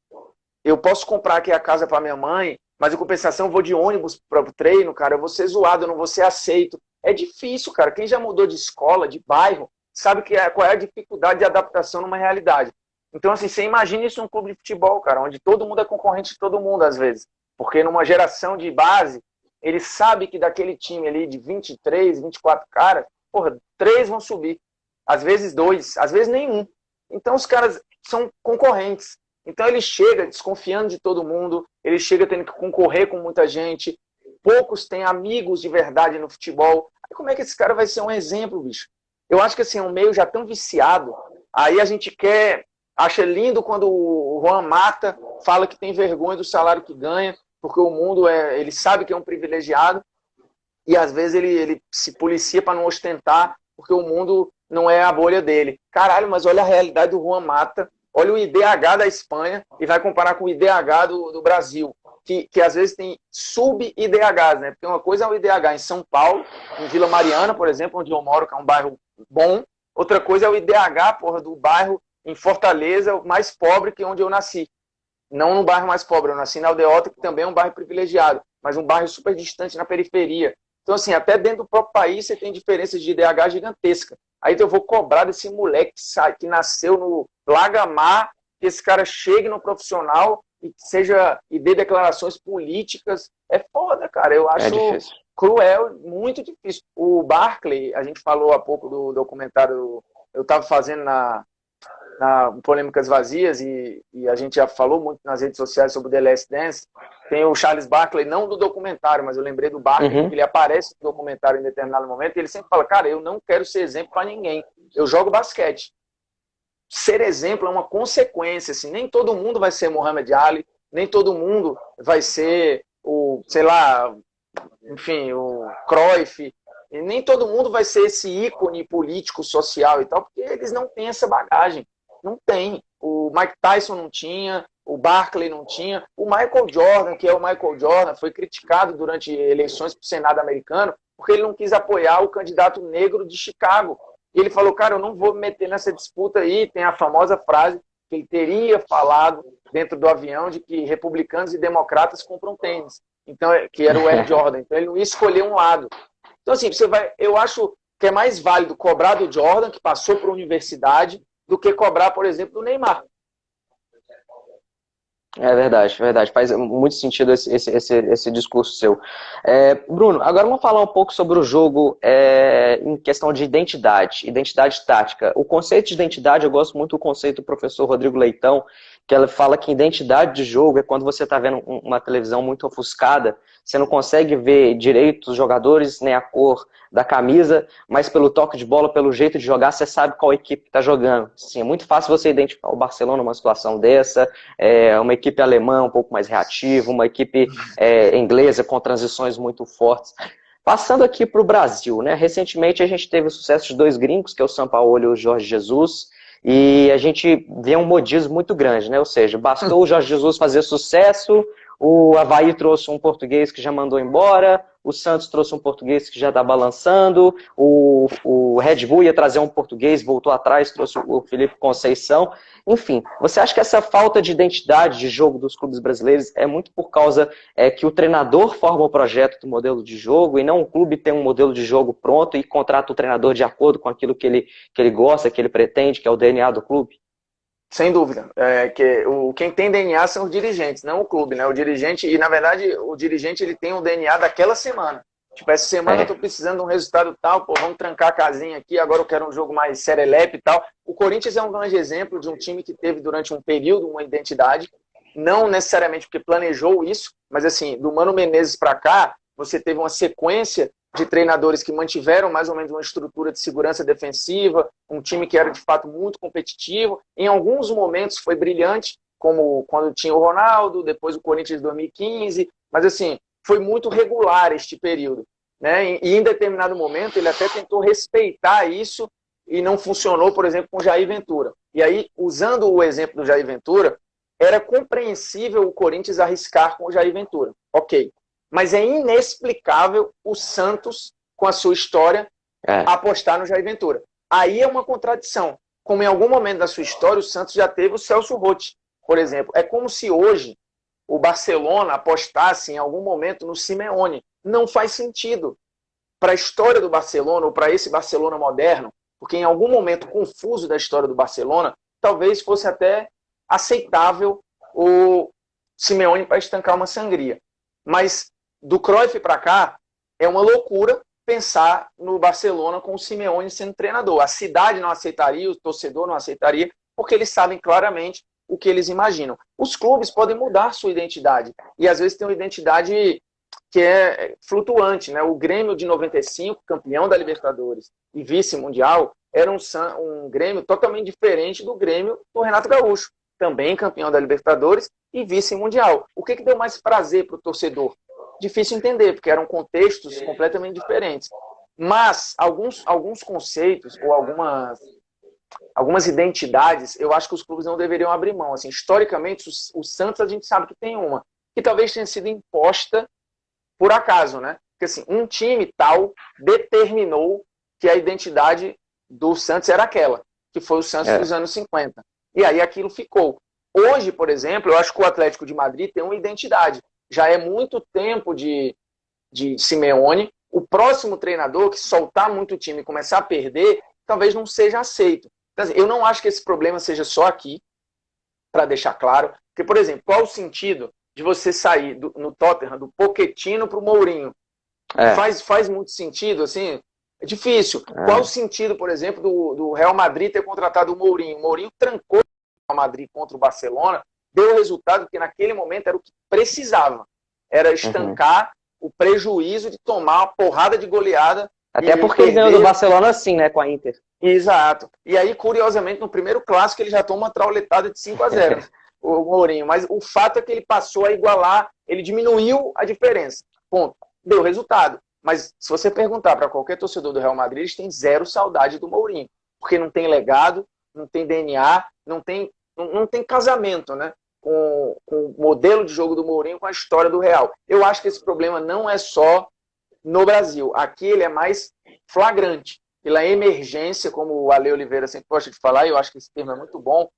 eu posso comprar aqui a casa para minha mãe, mas em compensação eu vou de ônibus para o treino, cara, eu vou ser zoado, eu não vou ser aceito. É difícil, cara. Quem já mudou de escola, de bairro, sabe qual é a dificuldade de adaptação numa realidade. Então, assim, você imagina isso num clube de futebol, cara, onde todo mundo é concorrente de todo mundo, às vezes. Porque numa geração de base, ele sabe que daquele time ali de 23, 24 caras, porra, 3 vão subir. Às vezes 2, às vezes nenhum. Então, os caras são concorrentes. Então ele chega desconfiando de todo mundo, ele chega tendo que concorrer com muita gente, poucos têm amigos de verdade no futebol. Aí como é que esse cara vai ser um exemplo, bicho? Eu acho que assim, é um meio já tão viciado, aí a gente acha lindo quando o Juan Mata fala que tem vergonha do salário que ganha, porque o mundo ele sabe que é um privilegiado, e às vezes ele se policia para não ostentar, porque o mundo não é a bolha dele. Caralho, mas olha a realidade do Juan Mata, olha o IDH da Espanha e vai comparar com o IDH do Brasil, que às vezes tem sub-IDHs, né? Porque uma coisa é o IDH em São Paulo, em Vila Mariana, por exemplo, onde eu moro, que é um bairro bom. Outra coisa é o IDH, porra, do bairro em Fortaleza, mais pobre que onde eu nasci. Não no bairro mais pobre, eu nasci na Aldeota, que também é um bairro privilegiado, mas um bairro super distante na periferia. Então, assim, até dentro do próprio país você tem diferenças de IDH gigantesca. Aí eu vou cobrar desse moleque que nasceu no Lagamar, que esse cara chegue no profissional e dê declarações políticas. É foda, cara. Eu acho cruel, muito difícil. O Barkley, a gente falou há pouco do documentário, eu estava fazendo na Polêmicas Vazias, e a gente já falou muito nas redes sociais sobre o The Last Dance. Tem o Charles Barkley, não do documentário, mas eu lembrei do Barkley, porque ele aparece no documentário em determinado momento, e ele sempre fala, cara, eu não quero ser exemplo para ninguém, eu jogo basquete. Ser exemplo é uma consequência, assim, nem todo mundo vai ser Muhammad Ali, nem todo mundo vai ser o Cruyff, e nem todo mundo vai ser esse ícone político, social e tal, porque eles não têm essa bagagem. Não tem. O Mike Tyson não tinha, o Barkley não tinha. O Michael Jordan, que é o Michael Jordan, foi criticado durante eleições para o Senado americano porque ele não quis apoiar o candidato negro de Chicago. E ele falou, cara, eu não vou me meter nessa disputa aí. Tem a famosa frase que ele teria falado dentro do avião de que republicanos e democratas compram tênis. Então, que era o Air Jordan. Então ele não ia escolher um lado. Então, assim, eu acho que é mais válido cobrar do Jordan, que passou por universidade, do que cobrar, por exemplo, do Neymar. É verdade, verdade. Faz muito sentido esse discurso seu. Bruno, agora vamos falar um pouco sobre o jogo em questão de identidade tática. O conceito de identidade, eu gosto muito do conceito do professor Rodrigo Leitão, que ele fala que identidade de jogo é quando você está vendo uma televisão muito ofuscada, você não consegue ver direito os jogadores, nem a cor da camisa, mas pelo toque de bola, pelo jeito de jogar, você sabe qual equipe está jogando. Sim, é muito fácil você identificar o Barcelona numa situação dessa, uma equipe alemã um pouco mais reativa, uma equipe inglesa com transições muito fortes. Passando aqui para o Brasil, né? Recentemente a gente teve o sucesso de 2 gringos, que é o Sampaoli e o Jorge Jesus, e a gente vê um modismo muito grande, né? Ou seja, bastou o Jorge Jesus fazer sucesso, o Avaí trouxe um português que já mandou embora, o Santos trouxe um português que já está balançando, o Red Bull ia trazer um português, voltou atrás, trouxe o Felipe Conceição. Enfim, você acha que essa falta de identidade de jogo dos clubes brasileiros é muito por causa que o treinador forma o projeto do modelo de jogo e não o clube tem um modelo de jogo pronto e contrata o treinador de acordo com aquilo que ele gosta, que ele pretende, que é o DNA do clube? Sem dúvida. Quem tem DNA são os dirigentes, não o clube, né? O dirigente, e na verdade o dirigente ele tem o DNA daquela semana. Tipo, essa semana eu tô precisando de um resultado tal, pô, vamos trancar a casinha aqui, agora eu quero um jogo mais serelepe e tal. O Corinthians é um grande exemplo de um time que teve durante um período uma identidade, não necessariamente porque planejou isso, mas assim, do Mano Menezes para cá, você teve uma sequência de treinadores que mantiveram mais ou menos uma estrutura de segurança defensiva, um time que era de fato muito competitivo. Em alguns momentos foi brilhante, como quando tinha o Ronaldo, depois o Corinthians de 2015, mas assim, foi muito regular este período, né? E em determinado momento ele até tentou respeitar isso e não funcionou, por exemplo, com o Jair Ventura. E aí, usando o exemplo do Jair Ventura, era compreensível o Corinthians arriscar com o Jair Ventura. Ok. Mas é inexplicável o Santos, com a sua história, apostar no Jair Ventura. Aí é uma contradição. Como em algum momento da sua história, o Santos já teve o Celso Roth, por exemplo. É como se hoje o Barcelona apostasse em algum momento no Simeone. Não faz sentido para a história do Barcelona, ou para esse Barcelona moderno, porque em algum momento confuso da história do Barcelona, talvez fosse até aceitável o Simeone para estancar uma sangria. Mas do Cruyff para cá, é uma loucura pensar no Barcelona com o Simeone sendo treinador. A cidade não aceitaria, o torcedor não aceitaria, porque eles sabem claramente o que eles imaginam. Os clubes podem mudar sua identidade, e às vezes tem uma identidade que é flutuante, né? O Grêmio de 95, campeão da Libertadores e vice-mundial, era um Grêmio totalmente diferente do Grêmio do Renato Gaúcho, também campeão da Libertadores e vice-mundial. O que deu mais prazer para o torcedor? Difícil entender, porque eram contextos completamente diferentes. Mas alguns conceitos ou algumas identidades, eu acho que os clubes não deveriam abrir mão. Assim, historicamente, o Santos a gente sabe que tem uma, que talvez tenha sido imposta por acaso, né? Porque assim, um time tal determinou que a identidade do Santos era aquela, que foi o Santos dos anos 50. E aí aquilo ficou. Hoje, por exemplo, eu acho que o Atlético de Madrid tem uma identidade. Já é muito tempo de Simeone. O próximo treinador que soltar muito o time e começar a perder, talvez não seja aceito. Então, eu não acho que esse problema seja só aqui, para deixar claro. Porque, por exemplo, qual o sentido de você sair no Tottenham do Pochettino para o Mourinho? Faz muito sentido, assim? É difícil. Qual o sentido, por exemplo, do Real Madrid ter contratado o Mourinho? O Mourinho trancou o Real Madrid contra o Barcelona, deu o resultado que naquele momento era o que precisava. Era estancar o prejuízo de tomar uma porrada de goleada. Até porque ele ganhou do Barcelona assim, né, com a Inter. Exato. E aí, curiosamente, no primeiro clássico ele já toma uma trauletada de 5-0, o Mourinho. Mas o fato é que ele passou a igualar, ele diminuiu a diferença. Ponto. Deu resultado. Mas se você perguntar para qualquer torcedor do Real Madrid, eles têm zero saudade do Mourinho. Porque não tem legado, não tem DNA, não tem casamento, né? Com o modelo de jogo do Mourinho, com a história do Real. Eu acho que esse problema não é só no Brasil. Aqui ele é mais flagrante. Pela emergência, como o Ale Oliveira sempre gosta de falar, e eu acho que esse termo é muito bom,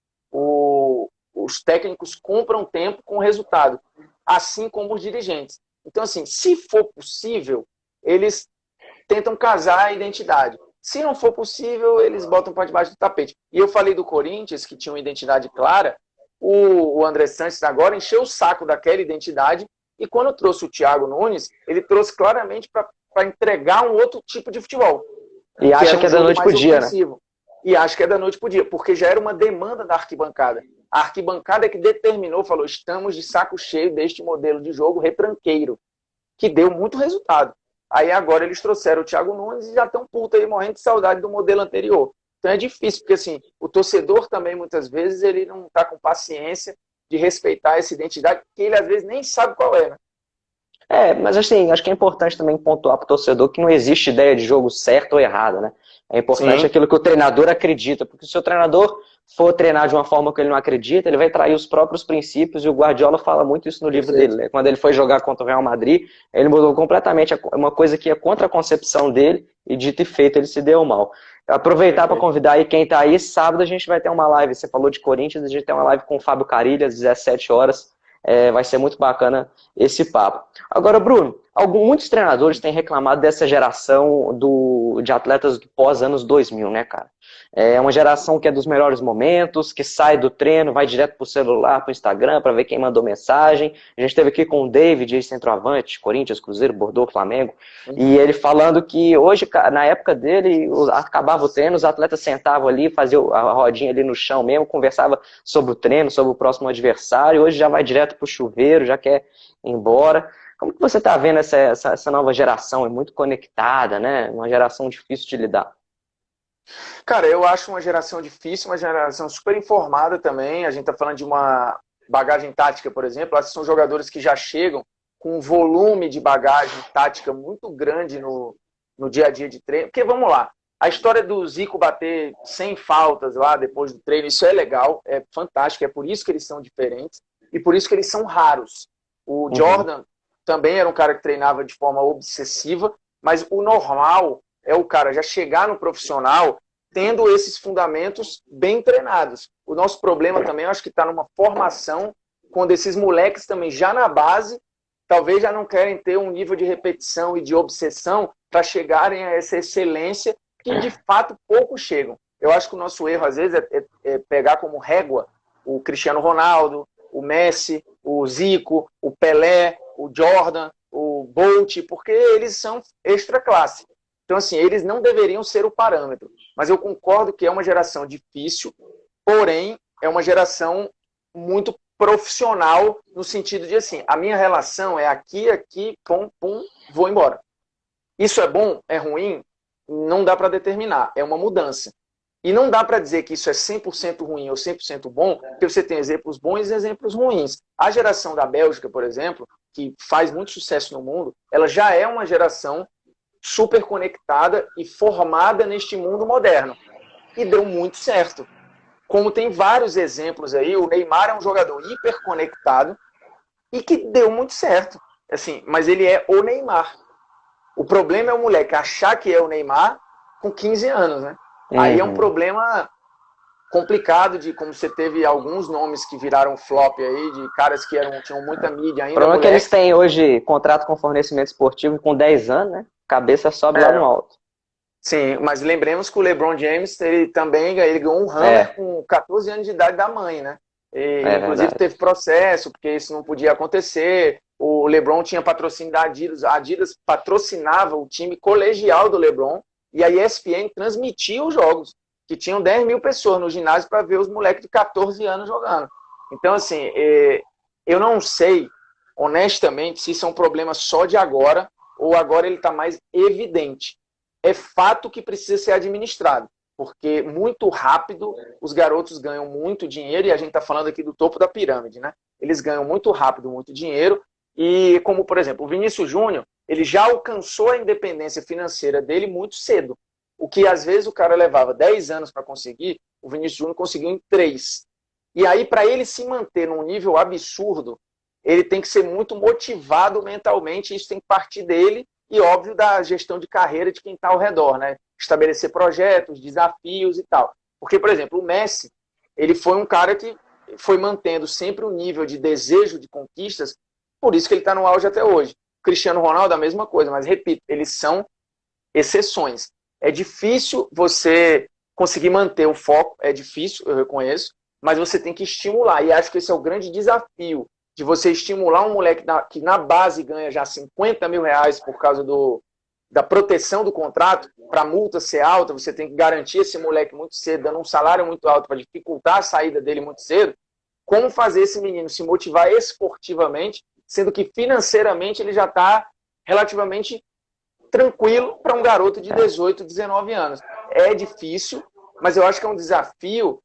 os técnicos compram tempo com resultado, assim como os dirigentes. Então, assim, se for possível, eles tentam casar a identidade. Se não for possível, eles botam para debaixo do tapete. E eu falei do Corinthians, que tinha uma identidade clara, o André Sanches agora encheu o saco daquela identidade, e quando trouxe o Thiago Nunes, ele trouxe claramente para entregar um outro tipo de futebol. E acha que é da noite pro dia, né? E acha que é da noite pro dia, porque já era uma demanda da arquibancada. A arquibancada é que determinou, falou, estamos de saco cheio deste modelo de jogo retranqueiro, que deu muito resultado. Aí agora eles trouxeram o Thiago Nunes e já estão putos aí, morrendo de saudade do modelo anterior. Então é difícil, porque assim, o torcedor também, muitas vezes, ele não está com paciência de respeitar essa identidade, que ele às vezes nem sabe qual é, né? Mas assim, acho que é importante também pontuar para o torcedor que não existe ideia de jogo certo ou errado, né? É importante aquilo que o treinador acredita, porque se o treinador for treinar de uma forma que ele não acredita, ele vai trair os próprios princípios, e o Guardiola fala muito isso no livro dele, né? Quando ele foi jogar contra o Real Madrid, ele mudou completamente uma coisa que ia contra a concepção dele, e dito e feito, ele se deu mal. Aproveitar para convidar aí quem está aí, sábado a gente vai ter uma live, você falou de Corinthians, a gente tem uma live com o Fábio Carilli às 17 horas, vai ser muito bacana esse papo. Agora, Bruno, muitos treinadores têm reclamado dessa geração de atletas do pós-anos 2000, né, cara? É uma geração que é dos melhores momentos, que sai do treino, vai direto pro celular, pro Instagram, para ver quem mandou mensagem. A gente esteve aqui com o David, centroavante, Corinthians, Cruzeiro, Bordeaux, Flamengo, e ele falando que hoje, na época dele, acabava o treino, os atletas sentavam ali, faziam a rodinha ali no chão mesmo, conversava sobre o treino, sobre o próximo adversário. Hoje já vai direto pro chuveiro, já quer ir embora. Como que você está vendo essa nova geração? É muito conectada, né? Uma geração difícil de lidar. Cara, eu acho uma geração difícil, uma geração super informada também. A gente está falando de uma bagagem tática, por exemplo. São jogadores que já chegam com um volume de bagagem tática muito grande no dia a dia de treino. Porque, vamos lá, a história do Zico bater 100 faltas lá depois do treino, isso é legal, é fantástico, é por isso que eles são diferentes e por isso que eles são raros. O Jordan também era um cara que treinava de forma obsessiva, mas o normal é o cara já chegar no profissional tendo esses fundamentos bem treinados. O nosso problema também, eu acho que está numa formação, quando esses moleques também já na base, talvez já não querem ter um nível de repetição e de obsessão para chegarem a essa excelência que de fato poucos chegam. Eu acho que o nosso erro, às vezes, é pegar como régua o Cristiano Ronaldo, o Messi, o Zico, o Pelé, o Jordan, o Bolt, porque eles são extra classe. Então, assim, eles não deveriam ser o parâmetro. Mas eu concordo que é uma geração difícil, porém, é uma geração muito profissional, no sentido de, assim, a minha relação é aqui, aqui, pum, pum, vou embora. Isso é bom? É ruim? Não dá para determinar. É uma mudança. E não dá para dizer que isso é 100% ruim ou 100% bom, porque você tem exemplos bons e exemplos ruins. A geração da Bélgica, por exemplo, que faz muito sucesso no mundo, ela já é uma geração super conectada e formada neste mundo moderno. E deu muito certo. Como tem vários exemplos aí, o Neymar é um jogador hiperconectado e que deu muito certo. Assim, mas ele é o Neymar. O problema é o moleque achar que é o Neymar com 15 anos, né? Aí é um problema complicado, de como você teve alguns nomes que viraram flop aí, de caras que tinham muita mídia ainda. O problema é que eles têm hoje contrato com fornecimento esportivo com 10 anos, né? Cabeça sobe lá no alto. Sim, mas lembremos que o LeBron James, ele ganhou um Hammer com 14 anos de idade da mãe, né? Inclusive teve processo, porque isso não podia acontecer. O LeBron tinha patrocínio da Adidas. A Adidas patrocinava o time colegial do LeBron e a ESPN transmitia os jogos, que tinham 10 mil pessoas no ginásio para ver os moleques de 14 anos jogando. Então, assim, eu não sei, honestamente, se isso é um problema só de agora ou agora ele está mais evidente. É fato que precisa ser administrado, porque muito rápido os garotos ganham muito dinheiro, e a gente está falando aqui do topo da pirâmide, né? Eles ganham muito rápido muito dinheiro, e como, por exemplo, o Vinícius Júnior, ele já alcançou a independência financeira dele muito cedo. O que às vezes o cara levava 10 anos para conseguir, o Vinícius Júnior conseguiu em 3. E aí, para ele se manter num nível absurdo, ele tem que ser muito motivado mentalmente, isso tem que partir dele e, óbvio, da gestão de carreira de quem está ao redor, né? Estabelecer projetos, desafios e tal. Porque, por exemplo, o Messi, ele foi um cara que foi mantendo sempre um nível de desejo de conquistas, por isso que ele está no auge até hoje. O Cristiano Ronaldo, a mesma coisa, mas, repito, eles são exceções. É difícil você conseguir manter o foco, é difícil, eu reconheço, mas você tem que estimular, e acho que esse é o grande desafio, de você estimular um moleque que na base ganha já 50 mil reais por causa da proteção do contrato, para a multa ser alta, você tem que garantir esse moleque muito cedo, dando um salário muito alto para dificultar a saída dele muito cedo. Como fazer esse menino se motivar esportivamente, sendo que financeiramente ele já está relativamente tranquilo para um garoto de 18, 19 anos. É difícil, mas eu acho que é um desafio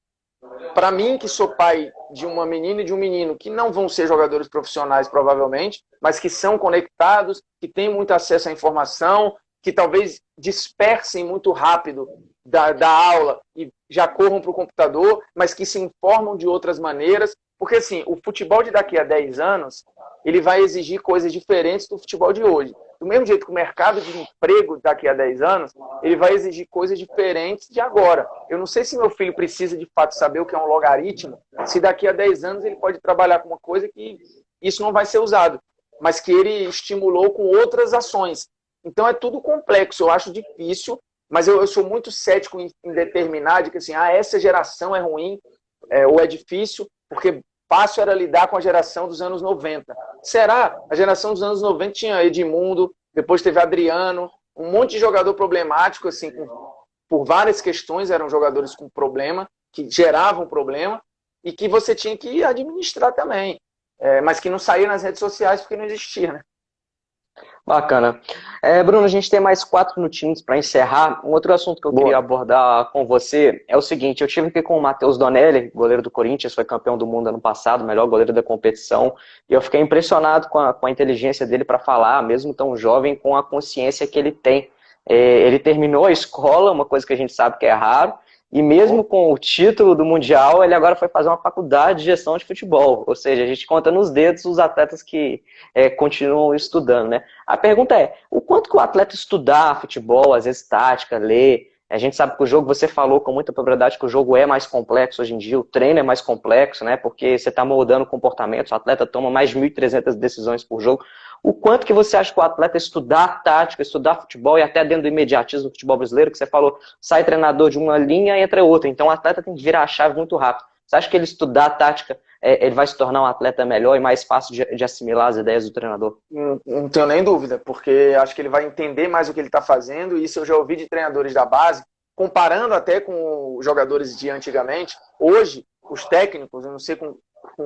para mim, que sou pai de uma menina e de um menino que não vão ser jogadores profissionais, provavelmente, mas que são conectados, que têm muito acesso à informação, que talvez dispersem muito rápido da aula e já corram para o computador, mas que se informam de outras maneiras, porque assim, o futebol de daqui a 10 anos, ele vai exigir coisas diferentes do futebol de hoje. Do mesmo jeito que o mercado de emprego daqui a 10 anos, ele vai exigir coisas diferentes de agora. Eu não sei se meu filho precisa de fato saber o que é um logaritmo, se daqui a 10 anos ele pode trabalhar com uma coisa que isso não vai ser usado, mas que ele estimulou com outras ações. Então é tudo complexo, eu acho difícil, mas eu sou muito cético em determinar de que assim, essa geração é ruim ou é difícil, porque fácil era lidar com a geração dos anos 90. Será? A geração dos anos 90 tinha Edmundo, depois teve Adriano, um monte de jogador problemático, assim, por várias questões, eram jogadores com problema, que geravam problema, e que você tinha que administrar também. Mas que não saía nas redes sociais porque não existia, né? Bacana. Bruno, a gente tem mais 4 minutinhos para encerrar. Um outro assunto que eu queria abordar com você é o seguinte: eu tive aqui com o Matheus Donelli, goleiro do Corinthians, foi campeão do mundo ano passado, melhor goleiro da competição, e eu fiquei impressionado com a inteligência dele para falar, mesmo tão jovem, com a consciência que ele tem. Ele terminou a escola, uma coisa que a gente sabe que é raro, e mesmo com o título do Mundial, ele agora foi fazer uma faculdade de gestão de futebol. Ou seja, a gente conta nos dedos os atletas que continuam estudando, né? A pergunta é, o quanto que o atleta estudar futebol, às vezes tática, ler, a gente sabe que o jogo, você falou com muita propriedade que o jogo é mais complexo hoje em dia, o treino é mais complexo, né? Porque você está moldando comportamentos, o atleta toma mais de 1.300 decisões por jogo. O quanto que você acha que o atleta estudar tática, estudar futebol e até dentro do imediatismo do futebol brasileiro, que você falou, sai treinador de uma linha e entra outra, então o atleta tem que virar a chave muito rápido. Você acha que ele estudar tática, ele vai se tornar um atleta melhor e mais fácil de assimilar as ideias do treinador? Não tenho nem dúvida, porque acho que ele vai entender mais o que ele está fazendo, e isso eu já ouvi de treinadores da base, comparando até com os jogadores de antigamente. Hoje, os técnicos, eu não sei com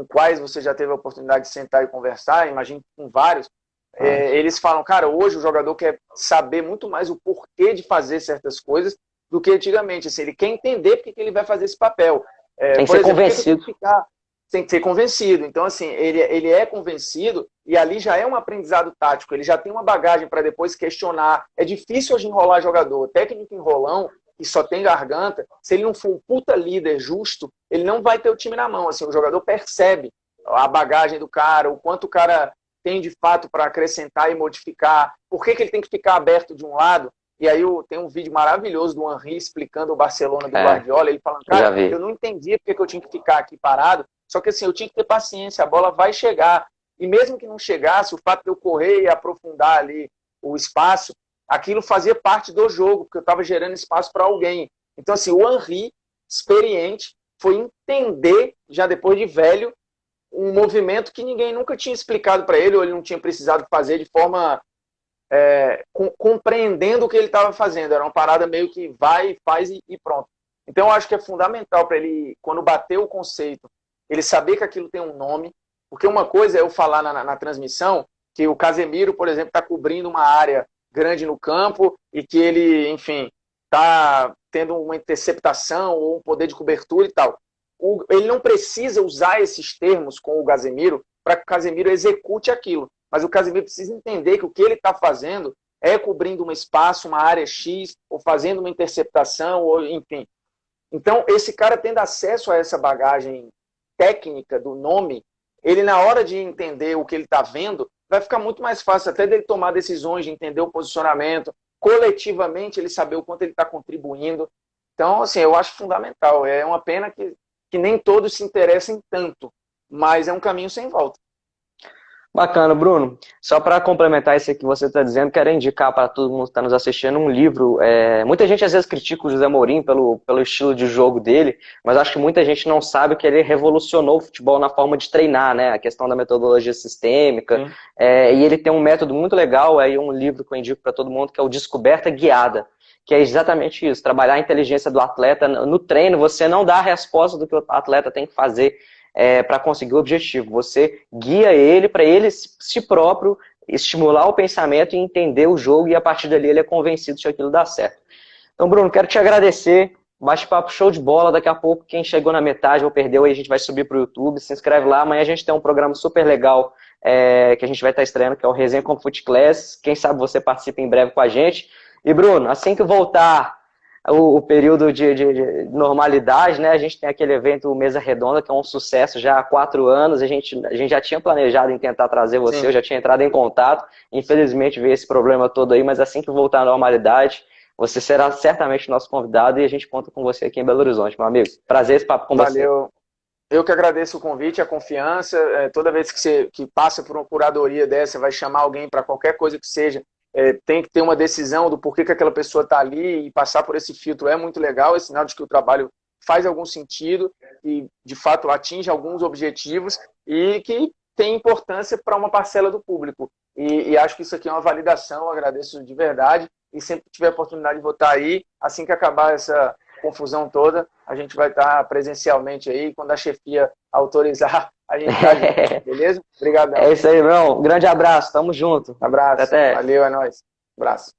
quais você já teve a oportunidade de sentar e conversar, imagino com vários, eles falam, cara, hoje o jogador quer saber muito mais o porquê de fazer certas coisas do que antigamente. Assim, ele quer entender porque que ele vai fazer esse papel. Tem que ser convencido. Tem que ser convencido. Então, assim, ele é convencido e ali já é um aprendizado tático. Ele já tem uma bagagem para depois questionar. É difícil hoje enrolar jogador. Técnico enrolão, que só tem garganta, se ele não for um puta líder justo, ele não vai ter o time na mão. Assim, o jogador percebe a bagagem do cara, o quanto o cara tem de fato para acrescentar e modificar, por que ele tem que ficar aberto de um lado. E aí tem um vídeo maravilhoso do Henry explicando o Barcelona do Guardiola, ele falando, cara, eu não entendia porque que eu tinha que ficar aqui parado, só que assim, eu tinha que ter paciência, a bola vai chegar. E mesmo que não chegasse, o fato de eu correr e aprofundar ali o espaço, aquilo fazia parte do jogo, porque eu estava gerando espaço para alguém. Então assim, o Henry, experiente, foi entender, já depois de velho, um movimento que ninguém nunca tinha explicado para ele, ou ele não tinha precisado fazer de forma compreendendo o que ele estava fazendo. Era uma parada meio que vai, faz e pronto. Então eu acho que é fundamental para ele, quando bater o conceito, ele saber que aquilo tem um nome, porque uma coisa é eu falar na transmissão que o Casemiro, por exemplo, está cobrindo uma área grande no campo e que ele, enfim, está tendo uma interceptação ou um poder de cobertura e tal. Ele não precisa usar esses termos com o Casemiro para que o Casemiro execute aquilo. Mas o Casemiro precisa entender que o que ele está fazendo é cobrindo um espaço, uma área X, ou fazendo uma interceptação, ou enfim. Então, esse cara tendo acesso a essa bagagem técnica do nome, ele na hora de entender o que ele está vendo, vai ficar muito mais fácil até dele tomar decisões, de entender o posicionamento, coletivamente ele saber o quanto ele está contribuindo. Então, assim, eu acho fundamental. É uma pena que nem todos se interessem tanto, mas é um caminho sem volta. Bacana, Bruno. Só para complementar isso que você está dizendo, quero indicar para todo mundo que está nos assistindo um livro. Muita gente às vezes critica o José Mourinho pelo estilo de jogo dele, mas acho que muita gente não sabe que ele revolucionou o futebol na forma de treinar, né? A questão da metodologia sistêmica. E ele tem um método muito legal, um livro que eu indico para todo mundo, que é o Descoberta Guiada, que é exatamente isso, trabalhar a inteligência do atleta. No treino, você não dá a resposta do que o atleta tem que fazer para conseguir o objetivo. Você guia ele para ele si próprio estimular o pensamento e entender o jogo, e a partir dali ele é convencido de que aquilo dá certo. Então, Bruno, quero te agradecer. Bate-papo show de bola. Daqui a pouco, quem chegou na metade ou perdeu, aí a gente vai subir para o YouTube. Se inscreve lá. Amanhã a gente tem um programa super legal que a gente vai estar estreando, que é o Resenha com Foot Class. Quem sabe você participa em breve com a gente. E Bruno, assim que voltar o período de normalidade, né? A gente tem aquele evento Mesa Redonda, que é um sucesso já há 4 anos. A gente já tinha planejado em tentar trazer você, Sim. eu já tinha entrado em contato. Infelizmente veio esse problema todo aí, mas assim que voltar à normalidade, você será certamente nosso convidado e a gente conta com você aqui em Belo Horizonte, meu amigo. Prazer esse papo com você. Valeu. Eu que agradeço o convite, a confiança. Toda vez que você passa por uma curadoria dessa, vai chamar alguém para qualquer coisa que seja, tem que ter uma decisão do porquê que aquela pessoa está ali e passar por esse filtro é muito legal, é sinal de que o trabalho faz algum sentido e, de fato, atinge alguns objetivos e que tem importância para uma parcela do público. E acho que isso aqui é uma validação, agradeço de verdade e sempre que tiver a oportunidade de votar aí, assim que acabar essa confusão toda, a gente vai estar presencialmente aí, quando a chefia autorizar, a gente tá junto, beleza? Obrigadão. É isso aí, irmão. Um grande abraço, tamo junto. Abraço. Até. Valeu, é nóis. Abraço.